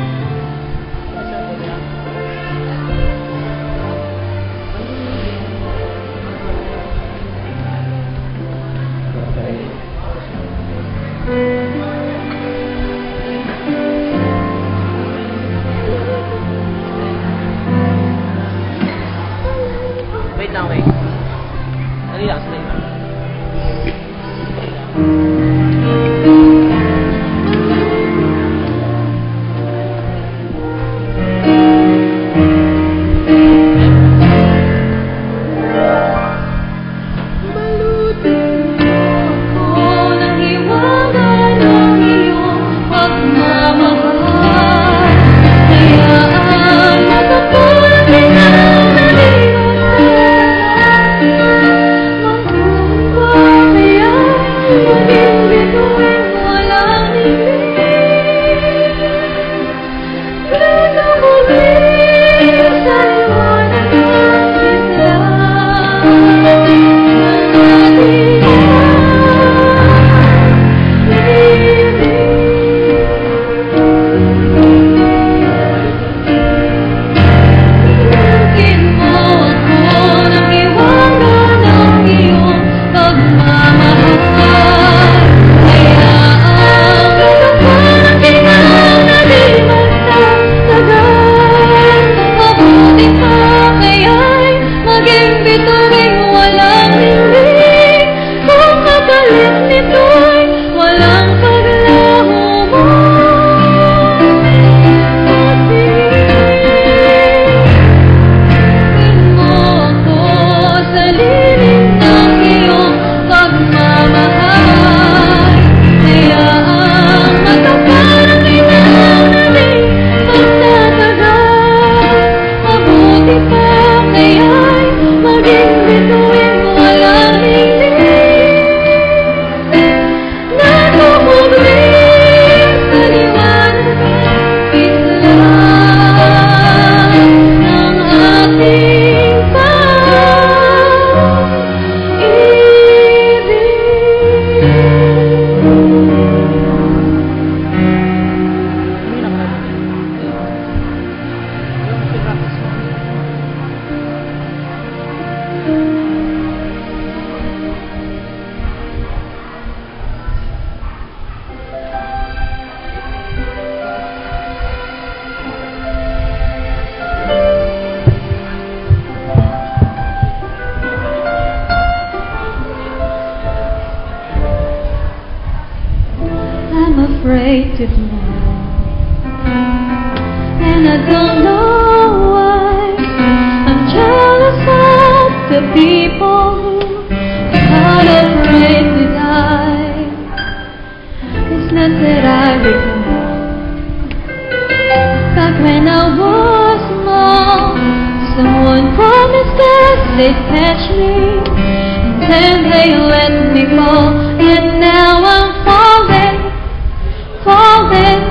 celebrated more. And I don't know why I'm jealous of the people who are not afraid to die. It's not that I recall. Back when I was small, someone promised that they'd catch me, and then they let me fall. And now I'm falling, falling,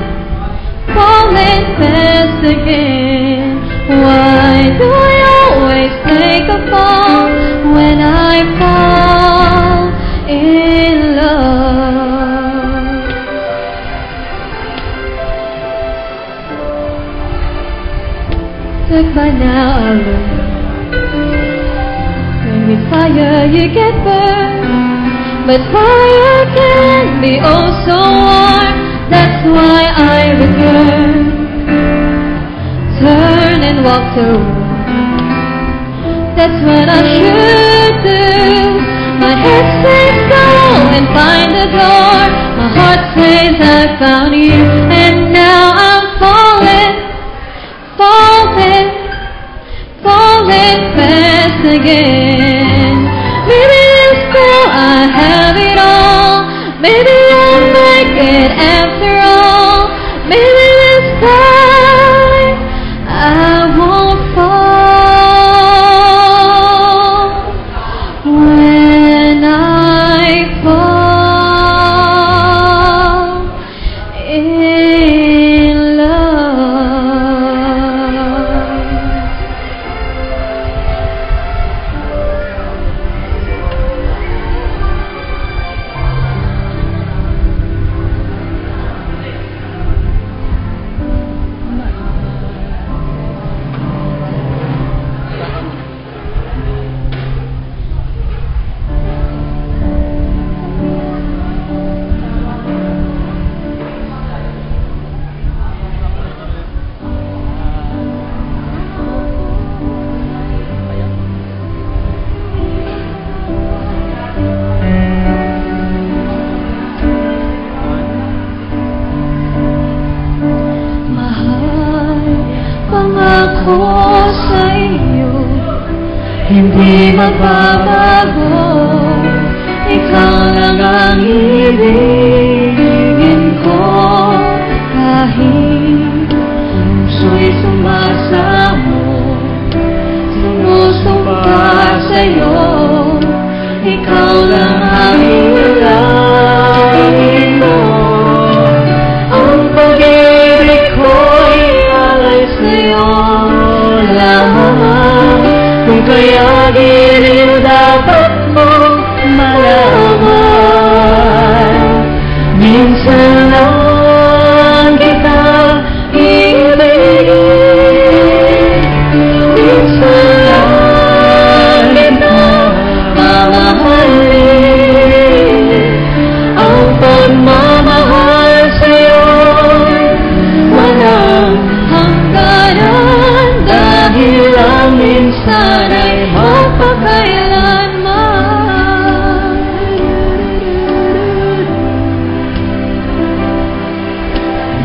falling fast again. Why do I always take a fall when I fall in love? Look, by now I learn, when with fire you get burned, but fire can be oh so warm. That's why I return, turn and walk the road. That's what I should do. My head says go and find the door. My heart says I found you, and now I'm falling, falling, falling fast again. Maybe this spell I have it all. Maybe I'll make it after all. Maybe this time I won't fall when I fall in love. Pangako sa iyo, hindi magbabago. Ikaw lang ang ibigin ko, kahit puso'y sumasamo. Sinusumpa sa'yo, ikaw lang ang ilalangin mo. Ang pag-ibig ko'y alay sa'yo lamang. Kung kaya rin dapat mo malaman, minsan lang kita ibigin, minsan lang kita mamahalin. Ang pagmamahal sa'yo walang hangganan, dahil ang minsan ay magpakailanman.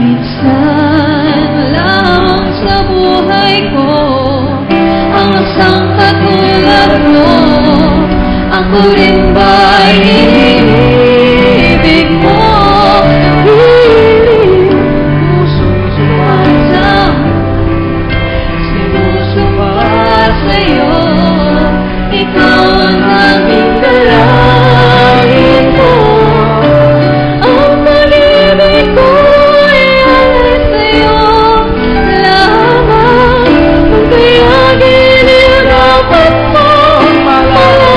Minsan lang sa buhay ko ang isang katulad mo. Ako rin ba'y iniibig mo? Pusong sumasamo, sinusumpa sa'yo, ikaw ang aming dalangin mo. Ang pag-ibig ko'y alay sa'yo lamang. Kung kaya ginirapat mo malaman,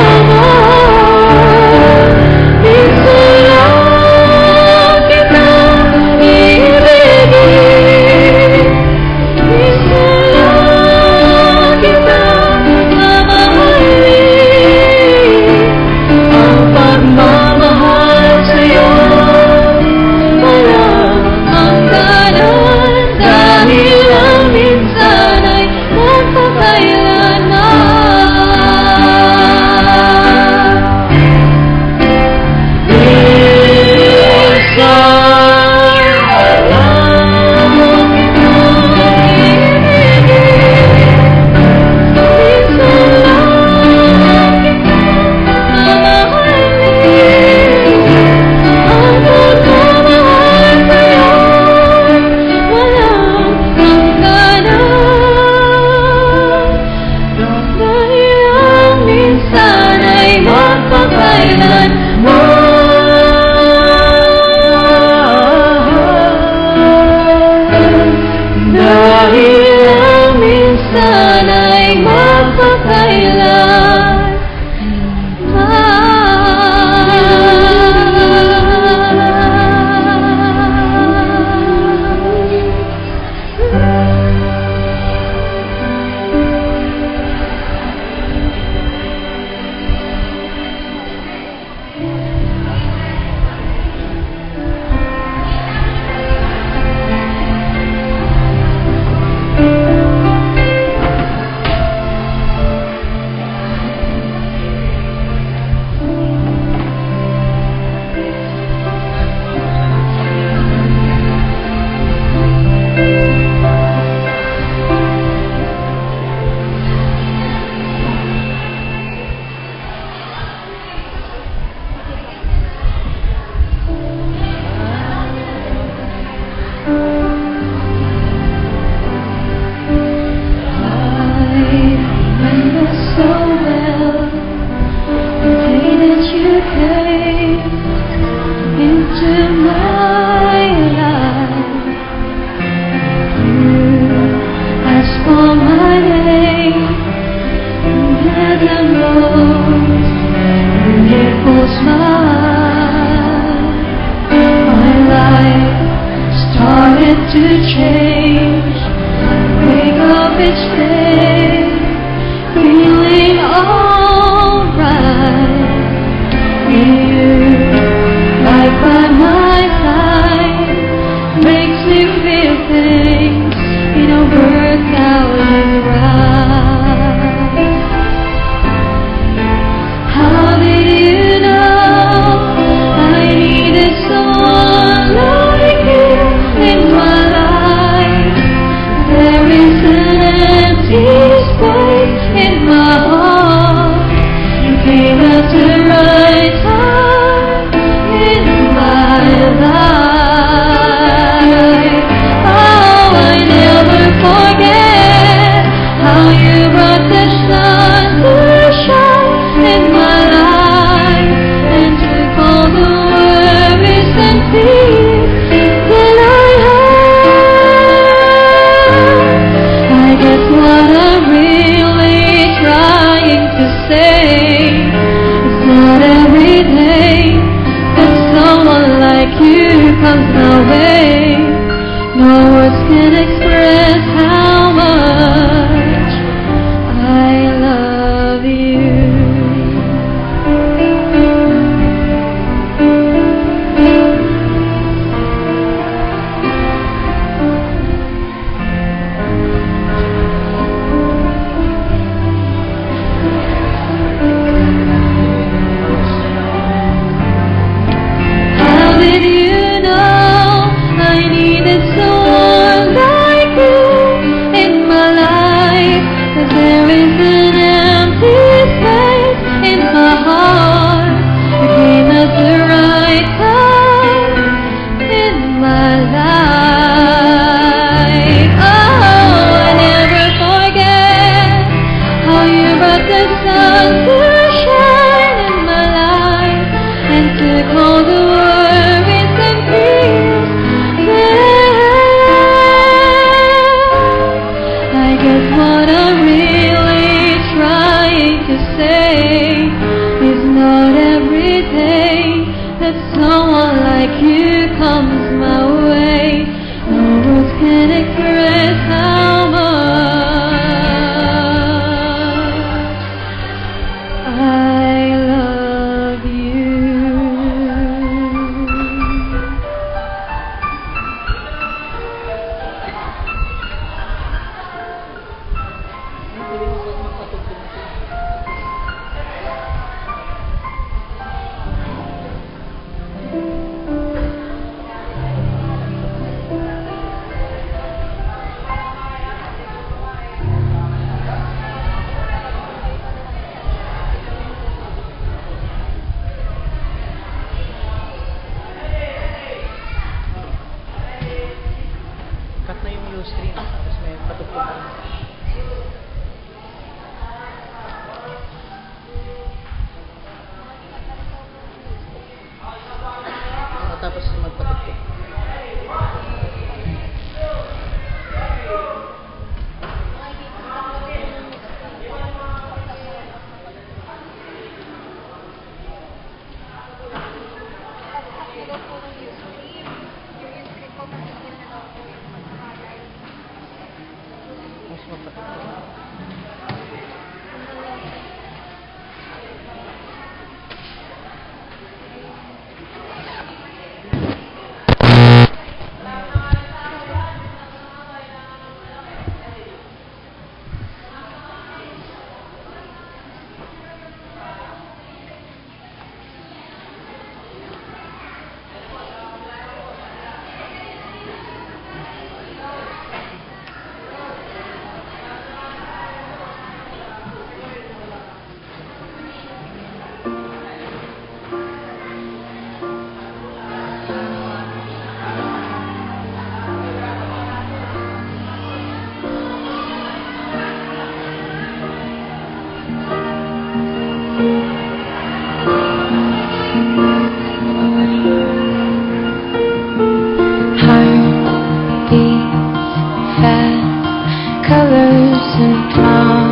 close my eyes, my life started to change. Wake up each day, feeling alright. You, right by my side, makes me feel things work out right. How did you know I needed someone like you in my life? There is an empty space in my heart. You came at the right time in my life. Oh, I never forget how you brought the sun to shine in my life and took all the worries and fears that I had. I guess what I'm really trying to say is not every day that someone like you comes my way. No words can express how much I love you. How did you know I needed someone like you in my life? 'Cause there is an empty space in my heart. You came at the right time in my life. Oh, I never forget how you brought the sun to shine in my life and took all the worries and fears that I guess what I'm really trying to say